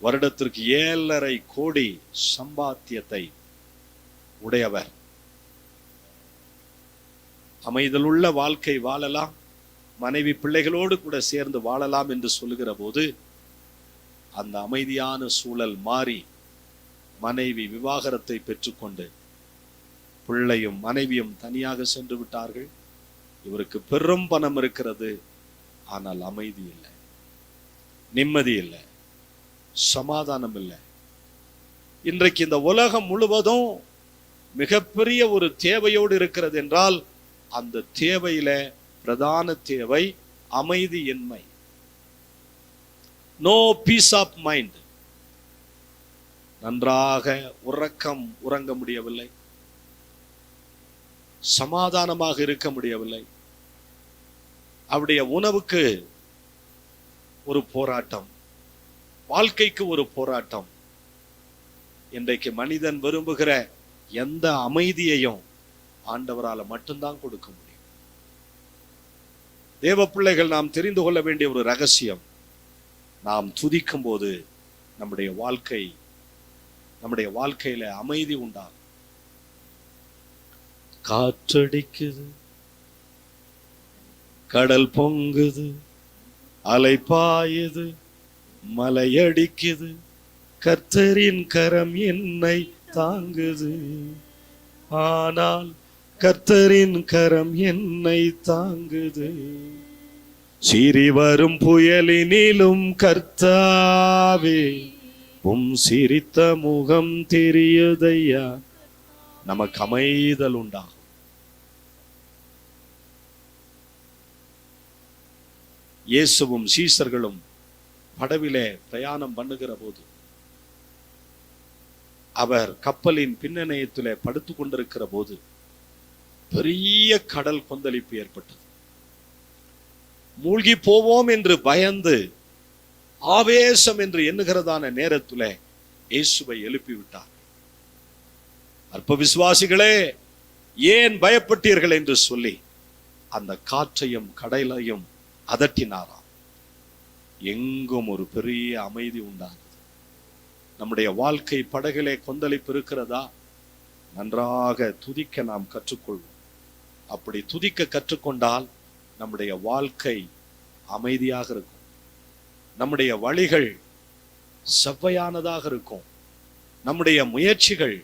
வருடத்திற்கு 7.5 கோடி சம்பாத்தியத்தை உடையவர். அமைதலுள்ள வாழ்க்கை வாழலாம், மனைவி பிள்ளைகளோடு கூட சேர்ந்து வாழலாம் என்று சொல்லுகிற போது அந்த அமைதியான சூழல் மாறி மனைவி விவாகரத்தை பெற்றுக்கொண்டு பிள்ளையும் மனைவியும் தனியாக சென்று விட்டார்கள். இவருக்கு பெரும் பணம் இருக்கிறது, ஆனால் அமைதி இல்லை, நிம்மதி இல்லை, சமாதானம் இல்லை. இன்றைக்கு இந்த உலகம் முழுவதும் மிகப்பெரிய ஒரு தேவையோடு இருக்கிறது என்றால் அந்த தேவையில பிரதான தேவை அமைதியின்மை. No peace of mind. நன்றாக உறங்க முடியவில்லை, சமாதானமாக இருக்க முடியவில்லை. அவருடைய உணவுக்கு ஒரு போராட்டம், வாழ்க்கைக்கு ஒரு போராட்டம். இன்றைக்கு மனிதன் விரும்புகிற எந்த அமைதியையும் ஆண்டவரால மட்டும்தான் கொடுக்க முடியும். தேவ பிள்ளைகள், நாம் தெரிந்து கொள்ள வேண்டிய ஒரு ரகசியம், நாம் துதிக்கும் போது நம்முடைய வாழ்க்கையில அமைதி உண்டாகும். காற்றடிக்குது, கடல் பொங்குது, அலை பாயுது, மலையடிக்குது, கர்த்தரின் கரம் என்னை தாங்குது. ஆனால் கர்த்தரின் கரம் என்னை தாங்குது. சீறி வரும் புயலினிலும் கர்த்தாவே உம் சிரித்த முகம் தெரியுதையா. நமக்கு அமைதல் உண்டாகும். இயேசுவும் சீசர்களும் படவிலே பிரயாணம் பண்ணுகிற போது அவர் கப்பலின் பின்னணையத்திலே படுத்து கொண்டிருக்கிற போது பெரிய கடல் கொந்தளிப்பு ஏற்பட்டது. மூழ்கி போவோம் என்று பயந்து ஆவேசம் என்று எண்ணுகிறதான நேரத்திலே இயேசுவை எழுப்பிவிட்டார். அற்ப விசுவாசிகளே, ஏன் பயப்பட்டீர்கள் என்று சொல்லி அந்த காற்றையும் கடலையும் அதட்டினாராம். எங்கும் ஒரு பெரிய அமைதி உண்டானது. நம்முடைய வாழ்க்கை படகிலே கொந்தளிப்பு இருக்கிறதா? நன்றாக துதிக்க நாம் கற்றுக்கொள்வோம். அப்படி துதிக்க கற்றுக்கொண்டால் நம்முடைய வாழ்க்கை அமைதியாக இருக்கும், நம்முடைய வழிகள் செவ்வையானதாக இருக்கும், நம்முடைய முயற்சிகள்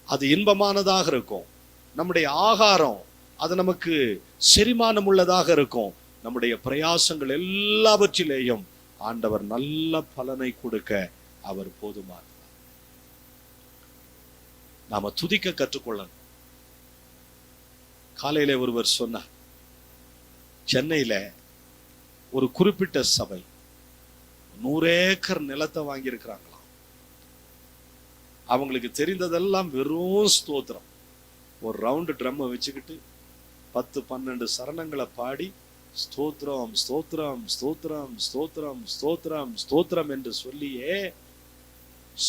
அது இன்பமானதாக இருக்கும், நம்முடைய ஆகாரம் அது நமக்கு செரிமானம் உள்ளதாக இருக்கும். நம்முடைய பிரயாசங்கள் எல்லாவற்றிலேயும் ஆண்டவர் நல்ல பலனை கொடுக்க அவர் போதுமானவர். நாம துதிக்க கற்றுக்கொள்ளணும். காலையில ஒருவர் சொன்னார், சென்னையில ஒரு குறிப்பிட்ட சபை 100 ஏக்கர் நிலத்தை வாங்கி இருக்கிறாங்களாம். அவங்களுக்கு தெரிந்ததெல்லாம் வெறும் ஸ்தோத்திரம். ஒரு ரவுண்டு ட்ரம்மை வச்சுக்கிட்டு 10-12 சரணங்களை பாடி ஸ்தோத்திரம் ஸ்தோத்திரம் ஸ்தோத்திரம் ஸ்தோத்திரம் ஸ்தோத்திரம் ஸ்தோத்திரம் என்று சொல்லியே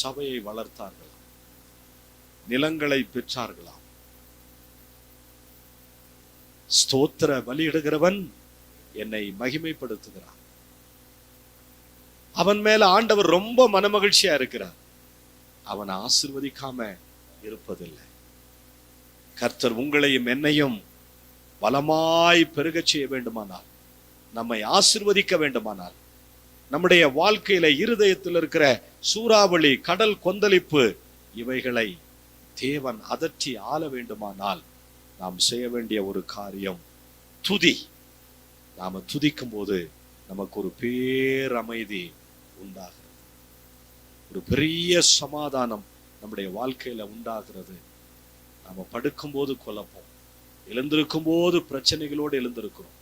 சபையை வளர்த்தார்களாம், நிலங்களை பெற்றார்களாம். ஸ்தோத்திர பலியிடுகிறவன் என்னை மகிமைப்படுத்துகிறான். அவன் மேல ஆண்டவர் ரொம்ப மனமகிழ்ச்சியா இருக்கிறார். அவனை ஆசீர்வதிக்காம இருப்பதில்லை. கர்த்தர் உங்களையும் என்னையும் பலமாய் பெருகச் செய்ய வேண்டுமானால், நம்மை ஆசீர்வதிக்க வேண்டுமானால், நம்முடைய வாழ்க்கையில இருதயத்தில் இருக்கிற சூறாவளி, கடல் கொந்தளிப்பு இவைகளை தேவன் அதற்றி ஆள வேண்டுமானால் நாம் செய்ய வேண்டிய ஒரு காரியம் துதி. நாம துதிக்கும் போது நமக்கு ஒரு பேரமைதி உண்டாகிறது, ஒரு பெரிய சமாதானம் நம்முடைய வாழ்க்கையில உண்டாகிறது. நாம படுக்கும்போது குழப்பம், எழுந்திருக்கும் போது பிரச்சனைகளோடு எழுந்திருக்கிறோம்.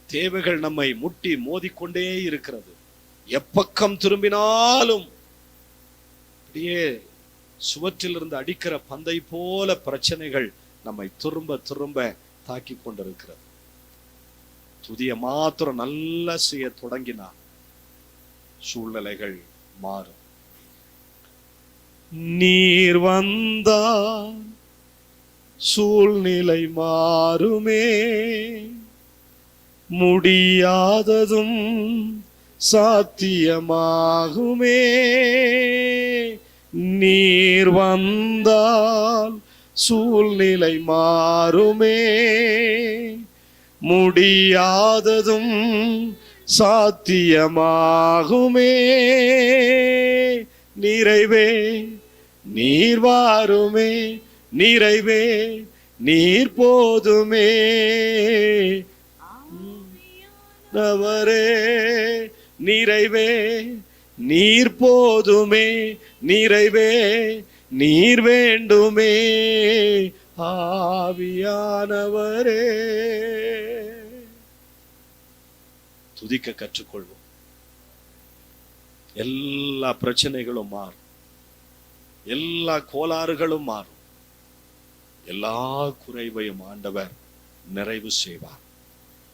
தேவைகள் நம்மை முட்டி மோதிக்கொண்டே இருக்கிறது. எப்பக்கம் திரும்பினாலும் அப்படியே சுவற்றிலிருந்து அடிக்கிற பந்தை போல பிரச்சனைகள் நம்மை திரும்ப திரும்ப தாக்கி கொண்டிருக்கிறது. துதிய மாத்திரம் நல்லா செய்ய தொடங்கினார், சூழ்நிலைகள் மாறும். நீர் வந்தார் சூழ்நிலை மாறுமே, முடியாததும் சாத்தியமாகுமே. நீர் வந்தால் சூழ்நிலை மாறுமே, முடியாததும் சாத்தியமாகுமே. நிறைவே நீர் வாருமே, நிறைவே நீர் போதுமே. நவரே நிறைவே நீர் போதுமே, நிறைவே நீர் வேண்டுமே. ஆவியானவரே. துதிக்க கற்றுக்கொள்வோம். எல்லா பிரச்சனைகளும் மாறும், எல்லா கோளாறுகளும் மாறும், எல்லா குறைவையும் ஆண்டவர் நிறைவு செய்வார்.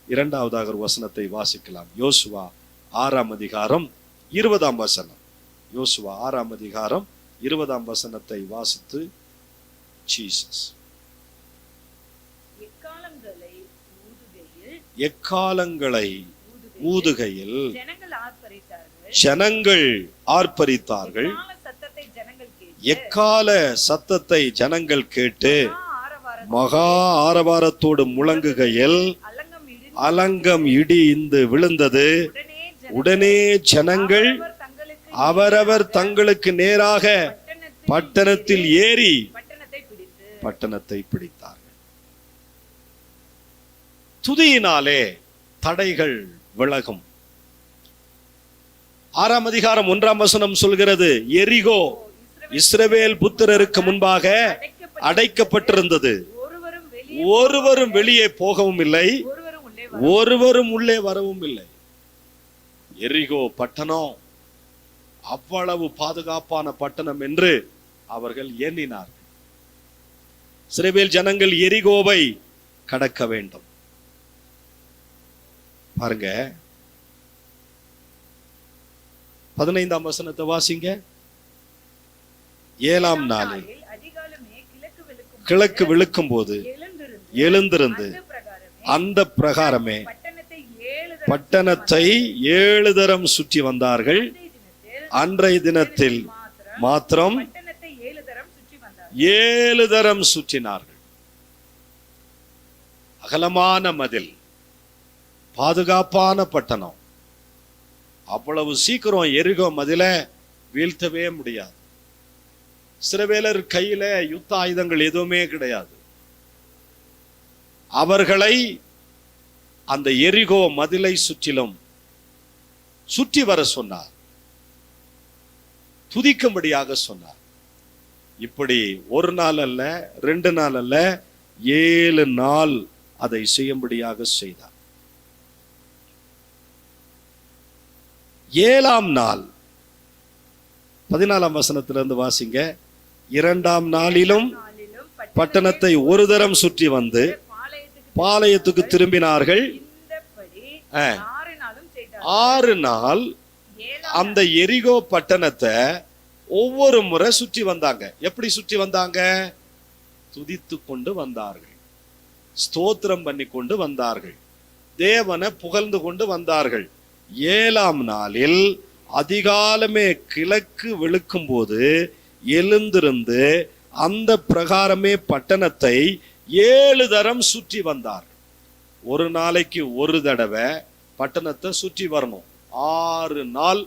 இரண்டாவதாக ஒரு வசனத்தை வாசிக்கலாம். யோசுவா 6ஆம் அதிகாரம் 20ஆம் வசனம். யோசுவா 6ஆம் அதிகாரம் 20ஆம் வசனத்தை வாசித்து ஜீசஸ். எக்காலங்களை ஊதுகையில் ஜனங்கள் ஆர்ப்பரித்தார்கள். எக்கால சத்தத்தை ஜனங்கள் கேட்டு மகா ஆரவாரத்தோடு முழங்குகையில் அலங்கம் இடிந்து விழுந்தது. உடனே ஜனங்கள் அவரவர் தங்களுக்கு நேராக பட்டணத்தில் ஏறி பட்டணத்தை பிடித்தார்கள். துதியினாலே தடைகள் விலகும். 6ஆம் அதிகாரம் 1ஆம் வசனம் சொல்கிறது, எரிகோ இஸ்ரவேல் புத்திரருக்கு முன்பாக அடைக்கப்பட்டிருந்தது. ஒருவரும் வெளியே போகவும் இல்லை, ஒருவரும் உள்ளே வரவும் இல்லை. எரிகோ பட்டணம் அவ்வளவு பாதுகாப்பான பட்டணம் என்று அவர்கள் எண்ணினார்கள். இஸ்ரவேல் ஜனங்கள் எரிகோவை கடக்க வேண்டும். பாருங்க 15ஆம் வசனத்தை வாசிங்க. 7ஆம் நாளில் கிழக்கு விழுக்கும் போது எழுந்திருந்து அந்த பிரகாரமே பட்டணத்தை 7 தரம் சுற்றி வந்தார்கள். அன்றைய தினத்தில் மாத்திரம் 7 தரம் சுற்றினார்கள். அகலமான மதில், பாதுகாப்பான பட்டணம். அவ்வளவு சீக்கிரம் எரிகோ மதில வீழ்த்தவே முடியாது. இஸ்ரவேலர் கையில யுத்த ஆயுதங்கள் எதுவுமே கிடையாது. அவர்களை அந்த எரிகோ மதிலை சுற்றிலும் சுற்றி வர சொன்னார், துதிக்கும்படியாக சொன்னார். இப்படி ஒரு நாள் அல்ல, 2 நாள் அல்ல, 7 நாள் அதை செய்யும்படியாக செய்தார். 7ஆம் நாள் 14ஆம் வசனத்திலிருந்து வாசிங்க. 2ஆம் நாளிலும் பட்டணத்தை 1 தரம் சுற்றி வந்து பாளையத்துக்கு திரும்பினார்கள். 6 நாள் அந்த எரிகோ பட்டணத்தை ஒவ்வொரு முறை சுற்றி வந்தாங்க. எப்படி சுற்றி வந்தாங்க? துதித்து கொண்டு வந்தார்கள், ஸ்தோத்திரம் பண்ணி கொண்டு வந்தார்கள், தேவனை புகழ்ந்து கொண்டு வந்தார்கள். 7ஆம் நாளில் அதிகாலமே கிழக்கு வெளுக்கும் போது எழுந்திருந்து அந்த பிரகாரமே பட்டணத்தை 7 தரம் சுற்றி வந்தார்கள். ஒரு நாளைக்கு 1 தடவை பட்டணத்தை சுற்றி வரணும். 6 நாள்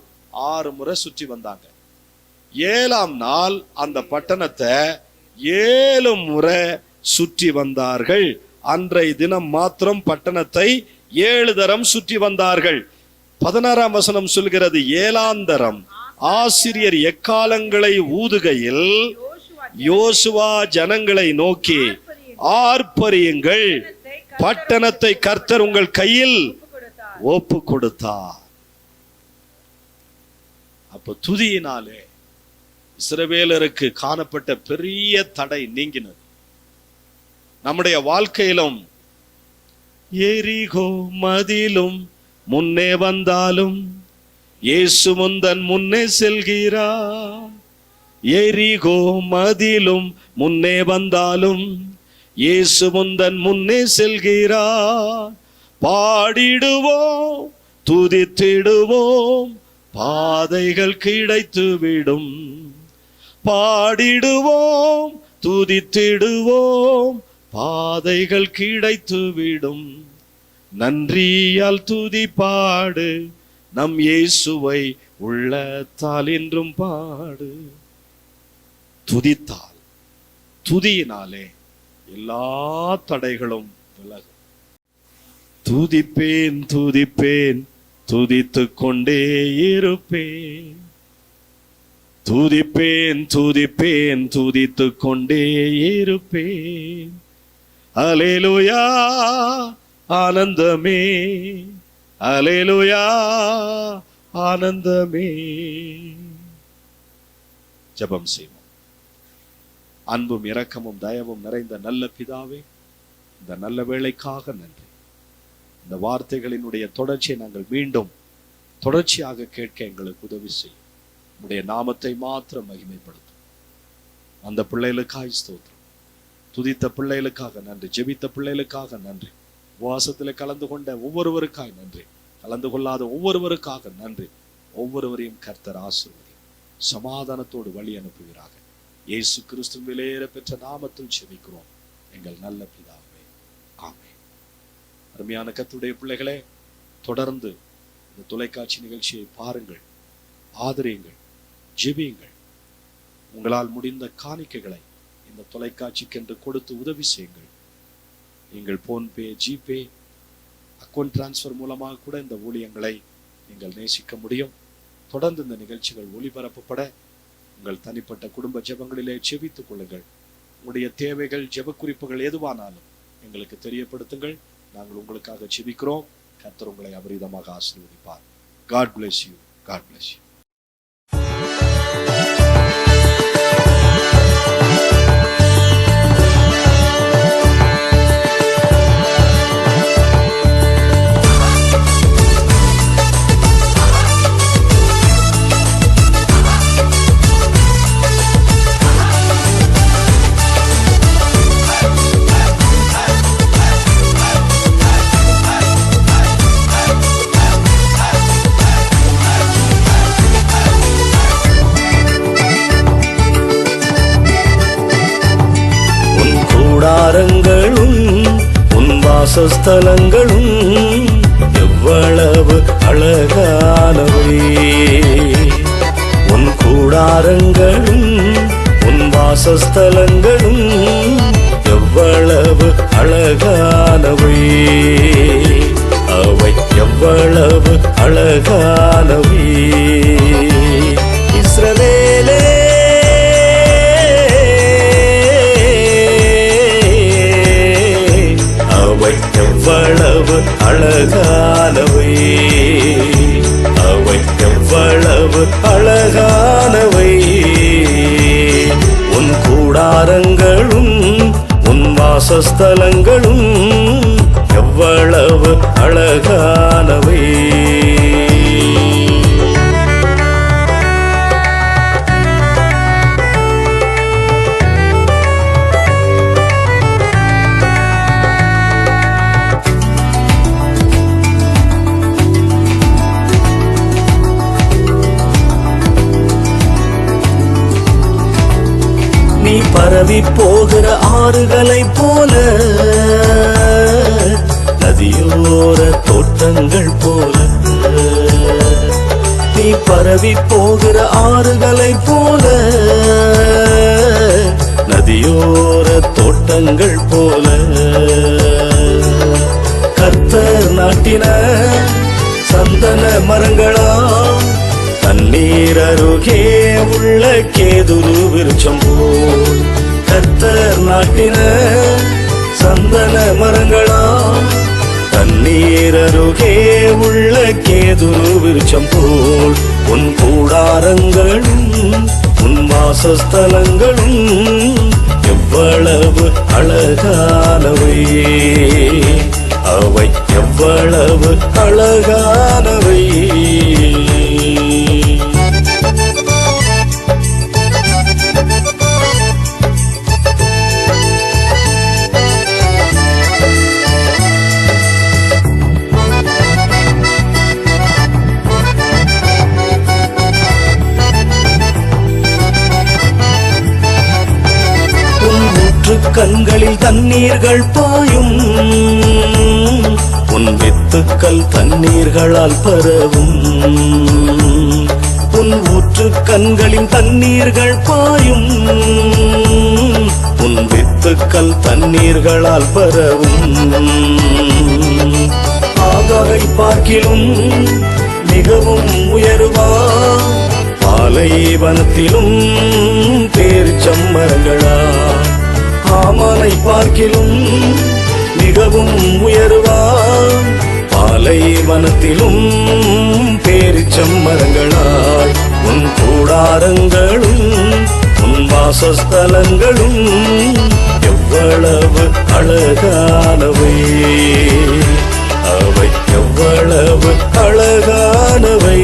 6 முறை சுற்றி வந்தாங்க. 7ஆம் நாள் அந்த பட்டணத்தை 7 முறை சுற்றி வந்தார்கள். அன்றைய தினம் மாத்திரம் பட்டணத்தை 7 தரம் சுற்றி வந்தார்கள். 16ஆம் வசனம் சொல்கிறது, 7ஆம் தரம் ஆசிரியர் எக்காலங்களை ஊதுகையில் யோசுவா ஜனங்களை நோக்கி, ஆர்ப்பரியுங்கள், பட்டணத்தை கர்த்தர் உங்கள் கையில் ஒப்பு கொடுத்தார். அப்ப துதியினாலே இஸ்ரவேலருக்கு காணப்பட்ட பெரிய தடை நீங்கினது. நம்முடைய வாழ்க்கையிலும் எரிகோ மதிலும் முன்னே வந்தாலும் இயேசு முந்தன் முன்னே செல்கிறார். எரிகோ மதிலும் முன்னே வந்தாலும் இயேசு முந்தன் முன்னே செல்கிறார். பாடிடுவோம், துதித்திடுவோம், பாதைகள் கிடைத்துவிடும். பாடிடுவோம், துதித்திடுவோம், பாதைகள் கிடைத்துவிடும். நன்றியால் துதி பாடு, நம் இயேசுவை உள்ளத்தால் என்றும் பாடு. துதித்தால், துதியினாலே எல்லா தடைகளும் விலகும். துதிப்பேன் துதிப்பேன், துதித்துக் கொண்டே இருப்பேன். துதிப்பேன் துதிப்பேன், துதித்துக் கொண்டே இருப்பேன். அல்லேலூயா ஆனந்தமே, அல்லேலூயா ஆனந்தமே. ஜெபம் செய்வோம். அன்பும் இரக்கமும் தயவும் நிறைந்த நல்ல பிதாவே, இந்த நல்ல வேளைக்காக நன்றி. இந்த வார்த்தைகளினுடைய தொடர்ச்சியை நாங்கள் மீண்டும் தொடர்ச்சியாக கேட்க எங்களுக்கு உதவி செய்யும். உடைய நாமத்தை மாத்திரம் மகிமைப்படுத்தும். அந்த பிள்ளைகளுக்காய் ஸ்தோத்திரம். துதித்த பிள்ளைகளுக்காக நன்றி, ஜெபித்த பிள்ளைகளுக்காக நன்றி, உபவாசத்தில் கலந்து கொண்ட ஒவ்வொருவருக்காய் நன்றி, கலந்து கொள்ளாத ஒவ்வொருவருக்காக நன்றி. ஒவ்வொருவரையும் கர்த்தர் ஆசீர்வதி, சமாதானத்தோடு வழி அனுப்புகிறார்கள். இயேசு கிறிஸ்துவின் விலையேற பெற்ற நாமத்தில் ஜெபிக்கிறோம் எங்கள் நல்ல பிதாவே, ஆமென். அருமையான கர்த்தருடைய பிள்ளைகளே, தொடர்ந்து இந்த தொலைக்காட்சி நிகழ்ச்சியை பாருங்கள், ஆதரியுங்கள், ஜெபியுங்கள். உங்களால் முடிந்த காணிக்கைகளை இந்த தொலைக்காட்சிக்கு என்று கொடுத்து உதவி செய்யுங்கள். நீங்கள் போன்பே, ஜிபே, அக்கௌண்ட் டிரான்ஸ்ஃபர் மூலமாக கூட இந்த ஊழியங்களை நீங்கள் நேசிக்க முடியும். தொடர்ந்து இந்த நிகழ்ச்சிகள் ஒளிபரப்பப்பட உங்கள் தனிப்பட்ட குடும்ப ஜெபங்களிலே ஜெபித்துக் கொள்ளுங்கள். உங்களுடைய தேவைகள், ஜெப குறிப்புகள் எதுவானாலும் எங்களுக்கு தெரியப்படுத்துங்கள். நாங்கள் உங்களுக்காக ஜெபிக்கிறோம். கர்த்தர் உங்களை அபரிதமாக ஆசீர்வதிப்பார். God bless you. God bless you. கூடாரங்களும் உன் வாசஸ்தலங்களும் எவ்வளவு அழகானவை. உன் கூடாரங்களும் உன் வாசஸ்தலங்களும் எவ்வளவு அழகானவை. அவை எவ்வளவு அழகானவை. இஸ்ரவேலே, எவ்வளவு அழகானவை. அவை எவ்வளவு அழகானவை. உன் கூடாரங்களும் உன் வாசஸ்தலங்களும் எவ்வளவு அழகானவை. பரவி போகிற ஆறுகளைப் போல, நதியோர தோட்டங்கள் போல. நீ பரவி போகிற ஆறுகளைப் போல, நதியோர தோட்டங்கள் போல. கர்த்தர் நாட்டின சந்தன மரங்களா, தண்ணீர் அருகே உள்ள கேதுரு விருட்சம் போல். கர்த்தர் நாட்டின சந்தன மரங்களா, தண்ணீர் அருகே உள்ள கேதுரு விருட்சம் போல். உன் கூடாரங்களும் உன் வாசஸ்தலங்களும் எவ்வளவு அழகானவை. அவை எவ்வளவு அழகானவை. தண்ணீர்கள் பாயும் உன் வித்துக்கள் தண்ணீர்களால் பரவும் உன் ஊற்று கண்களின் தண்ணீர்கள் பாயும் உன் வித்துக்கள் தண்ணீர்களால் பரவும் ஆகாரை பார்க்கிலும் மிகவும் உயர்வா பாலைவனத்திலும் பேரிச்சம்மரங்களா ஆமானை பார்க்கிலும் மிகவும் உயர்வா பாலைவனத்திலும் பேரிச்சம்மரங்களாய் உன் கூடாரங்களும் உன் வாசஸ்தலங்களும் எவ்வளவு அழகானவை அவை எவ்வளவு அழகானவை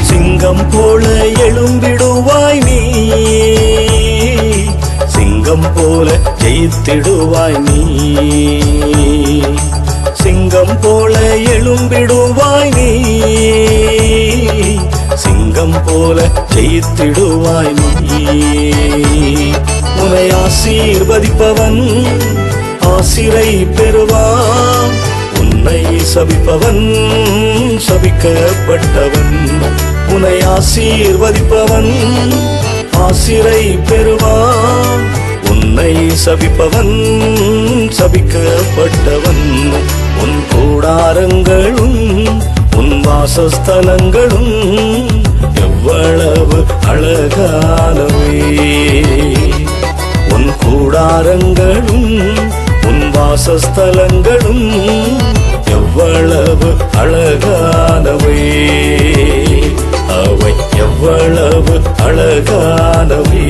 சிங்கம் போல எழும்பிடுவாய் நீ சிங்கம் போல ஜெயித்திடுவாய் நீ சிங்கம் போல எழும்பிடுவாய் நீ சிங்கம் போல ஜெயித்திடுவாய் நீ உன்னை ஆசீர்வதிப்பவன் ஆசிரை பெறுவான் உன்னை சபிப்பவன் சபிக்கப்பட்டவன் உன்னை ஆசீர்வதிப்பவன் ஆசிரை பெறுவான் உன்னை சபிப்பவன் சபிக்கப்பட்டவன் உன் கூடாரங்களும் உன் வாசஸ்தலங்களும் எவ்வளவு அழகானவை உன் கூடாரங்களும் உன் வாசஸ்தலங்களும் எவ்வளவு அழகானவை அவை எவ்வளவு அழகானவை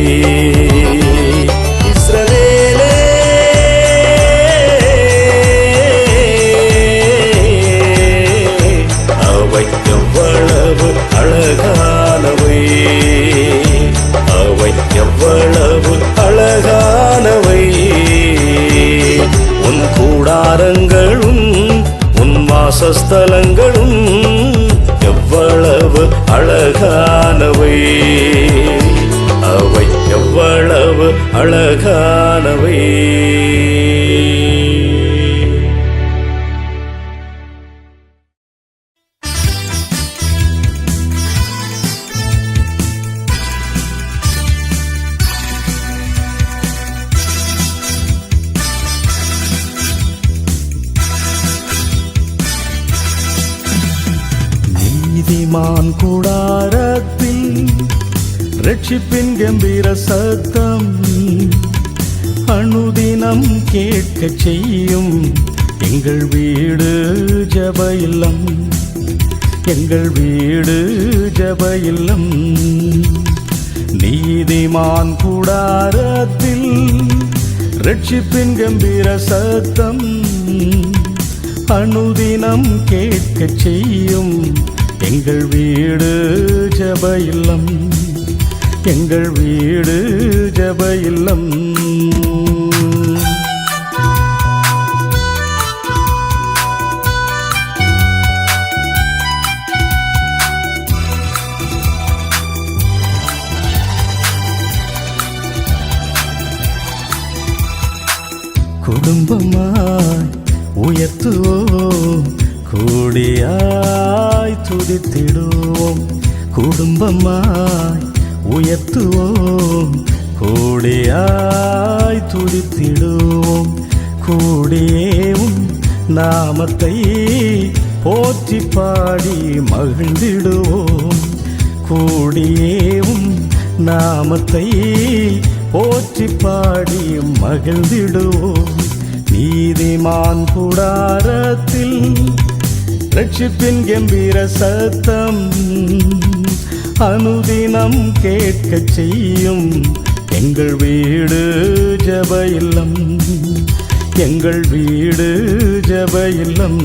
இஸ்ரவேலே அவை எவ்வளவு அழகானவை அவை எவ்வளவு அழகானவை உன் கூடாரங்களும் உன் வாசஸ்தலங்களும் எவ்வளவு அழகானவை அவை எவ்வளவு அழகானவை நீதிமான் கூடாரத்தில் ரட்சிப்பின் கம்பீர சத்தம் அனுதினம் கேட்கச் செய்யும் எங்கள் வீடு ஜெப இல்லம் எங்கள் வீடு ஜெப இல்லம் நீதிமான் கூடாரத்தில் ரட்சிப்பின் கம்பீர சத்தம் அனுதினம் கேட்கச் செய்யும் எங்கள் வீடு ஜெப இல்லம் எங்கள் வீடு ஜெப இல்லம் குடும்பமாய் உயர்த்துவோம் கூடியாய் துதித்திடுவோம் குடும்பமாய் உயர்த்துவோம் கூடியாய் துதித்திடுவோம் கூடியேவும் நாமத்தை போற்றி பாடி மகிழ்ந்திடுவோம் கூடியேவும் நாமத்தை போற்றி பாடி மகிழ்ந்திடுவோம் நீதிமான் கூடாரத்தில் ரட்சிப்பின் கம்பீர சத்தம் அனுதினம் கேட்கச் செய்யும் எங்கள் வீடு ஜெப இல்லம் எங்கள் வீடு ஜெப இல்லம்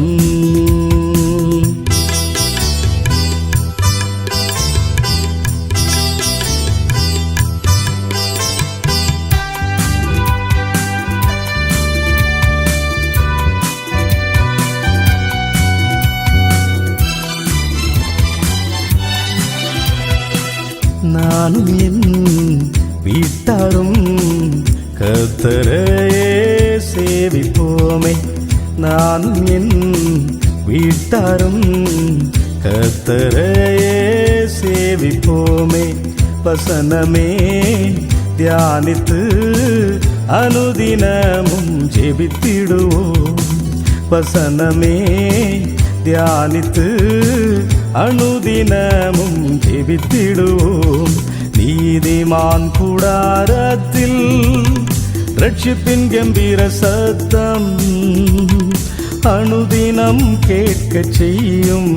நானும் என் வீட்டாரும் கர்த்தரையே சேவிப்போமே. நானும் என் வீட்டாரும் கர்த்தரையே சேவிப்போமே. வசனமே தியானித்து அனுதினமும் ஜெபித்திடுவோம். வசனமே தியானித்து அனுதினமும் ஜெபித்திடுவோம். நீதிமான் கூடாரத்தில் ரட்சிப்பின் கம்பீர சத்தம் அனுதினம் கேட்கச் செய்யும்.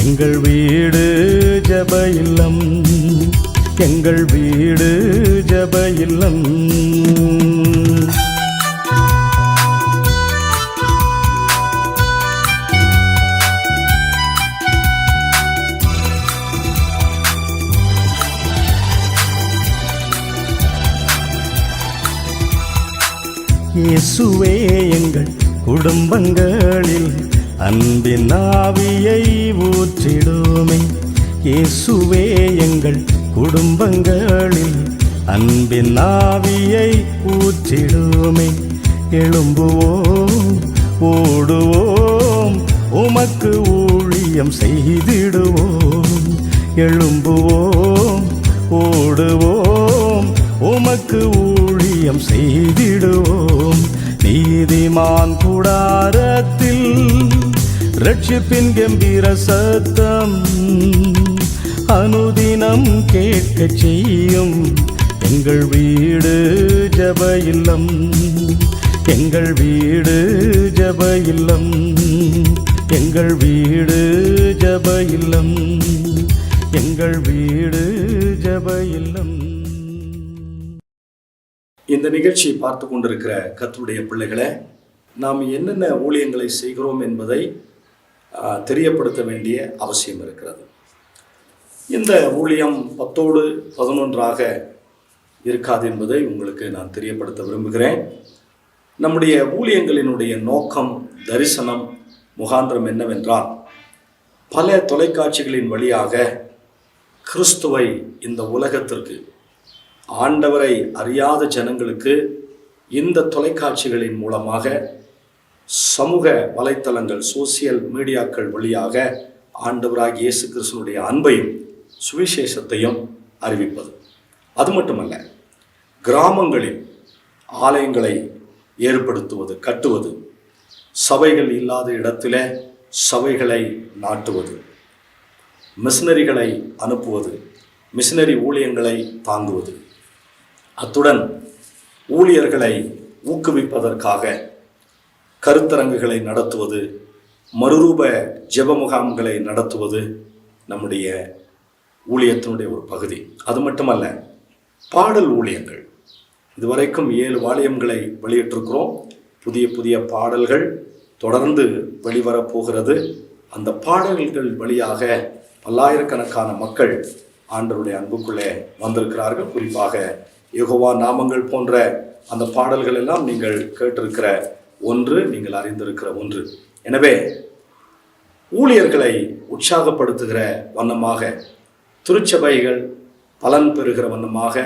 எங்கள் வீடு ஜெப இல்லம், எங்கள் வீடு ஜெப இல்லம். இயேசுவே எங்கள் குடும்பங்களில் அன்பின் ஆவியை ஊற்றிடுமே. இயேசுவே எங்கள் குடும்பங்களில் அன்பின் ஆவியை ஊற்றிடுமே. எழும்புவோம் ஓடுவோம் உமக்கு ஊழியம் செய்திடுவோம். எழும்புவோம் ஓடுவோம் உமக்கு ஊழியம் செய்திடுவோம். நீதிமான் கூடாரத்தில் ரட்சிப்பின் கம்பீர சத்தம் அனுதினம் கேட்கச் செய்யும். எங்கள் வீடு ஜெப இல்லம், எங்கள் வீடு ஜெப இல்லம், எங்கள் வீடு ஜெப இல்லம், எங்கள் வீடு ஜெப இல்லம். இந்த நிகழ்ச்சியை பார்த்து கொண்டிருக்கிற கர்த்தருடைய பிள்ளைகளே, நாம் என்னென்ன ஊழியங்களை செய்கிறோம் என்பதை தெரியப்படுத்த வேண்டிய அவசியம் இருக்கிறது. இந்த ஊழியம் 10ஓடு 11ஆக இருக்காது என்பதை உங்களுக்கு நான் தெரியப்படுத்த விரும்புகிறேன். நம்முடைய ஊழியங்களினுடைய நோக்கம், தரிசனம், முகாந்திரம் என்னவென்றால், பல தொலைக்காட்சிகளின் வழியாக கிறிஸ்துவை இந்த உலகத்திற்கு, ஆண்டவரை அறியாத ஜனங்களுக்கு இந்த தொலைக்காட்சிகளின் மூலமாக, சமூக வலைத்தளங்கள், சோசியல் மீடியாக்கள் வழியாக ஆண்டவராகிய இயேசு கிறிஸ்துவினுடைய அன்பையும் சுவிசேஷத்தையும் அறிவிப்பது. அது மட்டுமல்ல, கிராமங்களில் ஆலயங்களை ஏற்படுத்துவது, கட்டுவது, சபைகள் இல்லாத இடத்திலே சபைகளை நாட்டுவது, மிஷனரிகளை அனுப்புவது, மிஷனரி ஊழியங்களை தாங்குவது, அத்துடன் ஊழியர்களை ஊக்குவிப்பதற்காக கருத்தரங்குகளை நடத்துவது, மறுரூப ஜெப முகாம்களை நடத்துவது நம்முடைய ஊழியத்தினுடைய ஒரு பகுதி. அது மட்டுமல்ல, பாடல் ஊழியங்கள். இதுவரைக்கும் 7 வால்யங்களை வெளியிட்டிருக்கிறோம். புதிய புதிய பாடல்கள் தொடர்ந்து வெளிவரப்போகிறது. அந்த பாடல்கள் வழியாக பல்லாயிரக்கணக்கான மக்கள் ஆண்டவருடைய அன்புக்குள்ளே வந்திருக்கிறார்கள். குறிப்பாக யெகோவா நாமங்கள் போன்ற அந்த பாடல்கள் எல்லாம் நீங்கள் கேட்டிருக்கிற ஒன்று, நீங்கள் அறிந்திருக்கிற ஒன்று. எனவே ஊழியர்களை உற்சாகப்படுத்துகிற வண்ணமாக, திருச்சபைகள் பலன் பெறுகிற வண்ணமாக,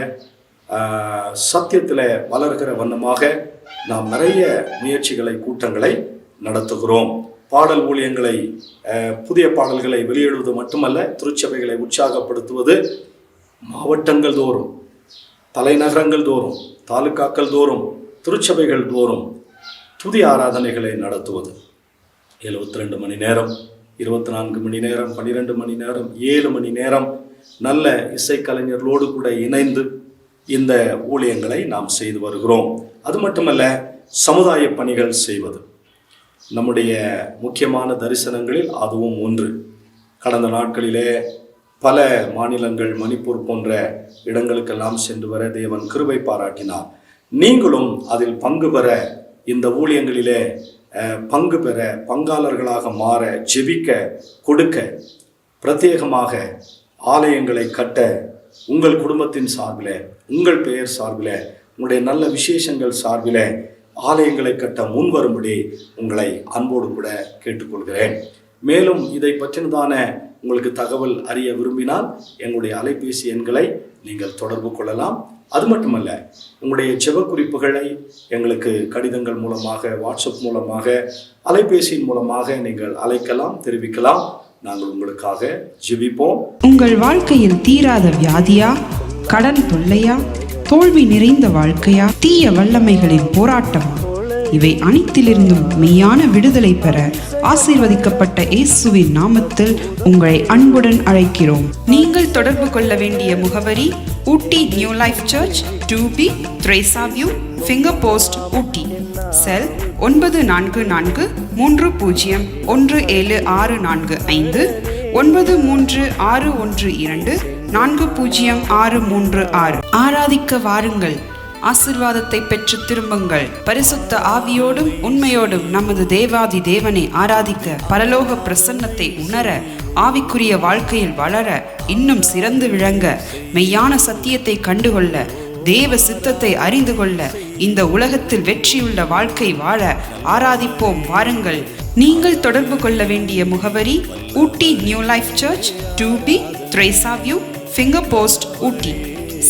சத்தியத்தில் வளர்கிற வண்ணமாக நாம் நிறைய முயற்சிகளை, கூட்டங்களை நடத்துகிறோம். பாடல் ஊழியங்களை, புதிய பாடல்களை வெளியிடுவது மட்டுமல்ல, திருச்சபைகளை உற்சாகப்படுத்துவது, மாவட்டங்கள் தோறும், தலைநகரங்கள் தோறும், தாலுக்காக்கள் தோறும், திருச்சபைகள் தோறும் துதி ஆராதனைகளை நடத்துவது. 72 மணி நேரம், 24 மணி நேரம், 12 மணி நேரம், 7 மணி நேரம் நல்ல இசைக்கலைஞர்களோடு கூட இணைந்து இந்த ஊழியங்களை நாம் செய்து வருகிறோம். அது மட்டுமல்ல, சமுதாய பணிகள் செய்வது நம்முடைய முக்கியமான தரிசனங்களில் அதுவும் ஒன்று. கடந்த நாட்களிலே பல மாநிலங்கள், மணிப்பூர் போன்ற இடங்களுக்கெல்லாம் சென்று வர தேவன் கிருபை பாராட்டினார். நீங்களும் அதில் பங்கு பெற, இந்த ஊழியங்களிலே பங்கு பெற, பங்காளர்களாக மாற, ஜெபிக்க, கொடுக்க, பிரத்யேகமாக ஆலயங்களை கட்ட, உங்கள் குடும்பத்தின் சார்பில், உங்கள் பெயர் சார்பில், உங்களுடைய நல்ல விசேஷங்கள் சார்பில் ஆலயங்களை கட்ட முன்வரும்படி உங்களை அன்போடு கூட கேட்டுக்கொள்கிறேன். மேலும் இதை பற்றினதான உங்களுக்கு தகவல் அறிய விரும்பினால் எங்களுடைய அலைபேசி எண்களை நீங்கள் தொடர்பு கொள்ளலாம். அது மட்டுமல்ல, உங்களுடைய ஜெப குறிப்புகளை எங்களுக்கு கடிதங்கள் மூலமாக, வாட்ஸ்அப் மூலமாக, அலைபேசியின் மூலமாக நீங்கள் அழைக்கலாம், தெரிவிக்கலாம். நாங்கள் உங்களுக்காக ஜெபிப்போம். உங்கள் வாழ்க்கையில் தீராத வியாதியா, கடன் தொல்லையா, தோல்வி நிறைந்த வாழ்க்கையா, தீய வல்லமைகளின் போராட்டமா, இவை அனைத்திலிருந்தும் மெய்யான விடுதலை பெற ஆசீர்வதிக்கப்பட்ட இயேசுவின் நாமத்தில் உங்களை அன்புடன் அழைக்கிறோம். நீங்கள் தொடர்பு கொள்ள வேண்டிய முகவரி Ooty new life church, 2B Theresa view, finger post, Ooty. Cell 9430176445, 9361240636. ஆராதிக்க வாருங்கள், ஆசீர்வாதத்தை பெற்று திரும்புங்கள். பரிசுத்த ஆவியோடும் உண்மையோடும் நமது தேவாதி தேவனை ஆராதிக்க, பரலோக பிரசன்னத்தை உணர, ஆவிக்குரிய வாழ்க்கையில் வளர, இன்னும் சிறந்து விளங்க, மெய்யான சத்தியத்தை கண்டுகொள்ள, தேவ சித்தத்தை அறிந்து கொள்ள, இந்த உலகத்தில் வெற்றியுள்ள வாழ்க்கை வாழ ஆராதிப்போம் வாருங்கள். நீங்கள் தொடர்பு கொள்ள வேண்டிய முகவரி Ooty new life church, 2B Theresa view, finger post, Ooty.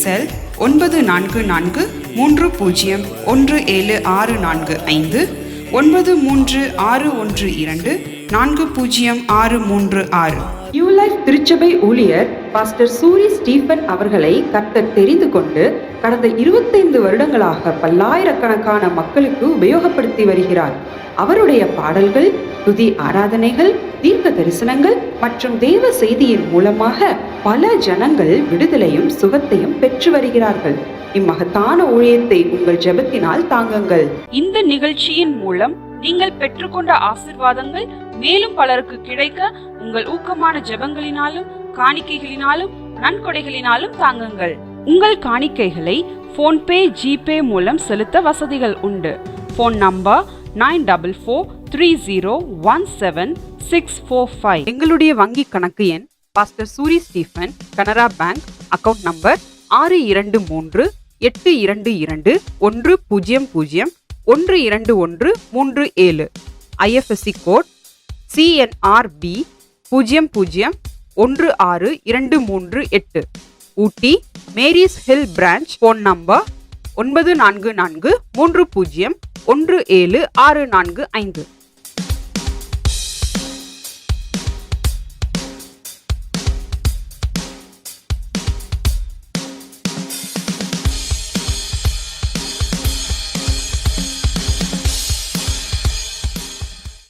Cell 9430176445, 9361240636. New life திருச்சபை ஊழியர் பாஸ்டர் சூரி ஸ்டீபன் அவர்களை கர்த்தர் தெரிந்து கொண்டு கடந்த 25 வருடங்களாக பல்லாயிரக்கணக்கான மக்களுக்கு உபயோகப்படுத்தி வருகிறார். அவருடைய பாடல்கள், துதி ஆராதனைகள், தீர்க்க தரிசனங்கள் மற்றும் தேவ செய்தியின் மூலமாக பல ஜனங்கள் விடுதலையும் சுகத்தையும் பெற்று வருகிறார்கள். இம்மகத்தான ஊழியத்தை உங்கள் ஜெபத்தினால் தாங்குங்கள். இந்த நிகழ்ச்சியின் மூலம் நீங்கள் பெற்றுக்கொண்ட ஆசீர்வாதங்கள் மேலும் பலருக்கு கிடைக்க உங்கள் ஊக்கமான ஜெபங்களினாலும் காணிக்கைகளினாலும் நன்கொடைகளினாலும் தாங்குங்கள். உங்கள் காணிக்கைகளை போன்பே, ஜிபே மூலம் செலுத்த வசதிகள் உண்டு. Phone number 9443017645. எங்களுடைய வங்கி கணக்கு எண் pastor Suri Stephen, Canara bank, account number 622100122137. IFSC code CNRB 0016238. Ooty Mary's hill branch. Phone number 9443017645.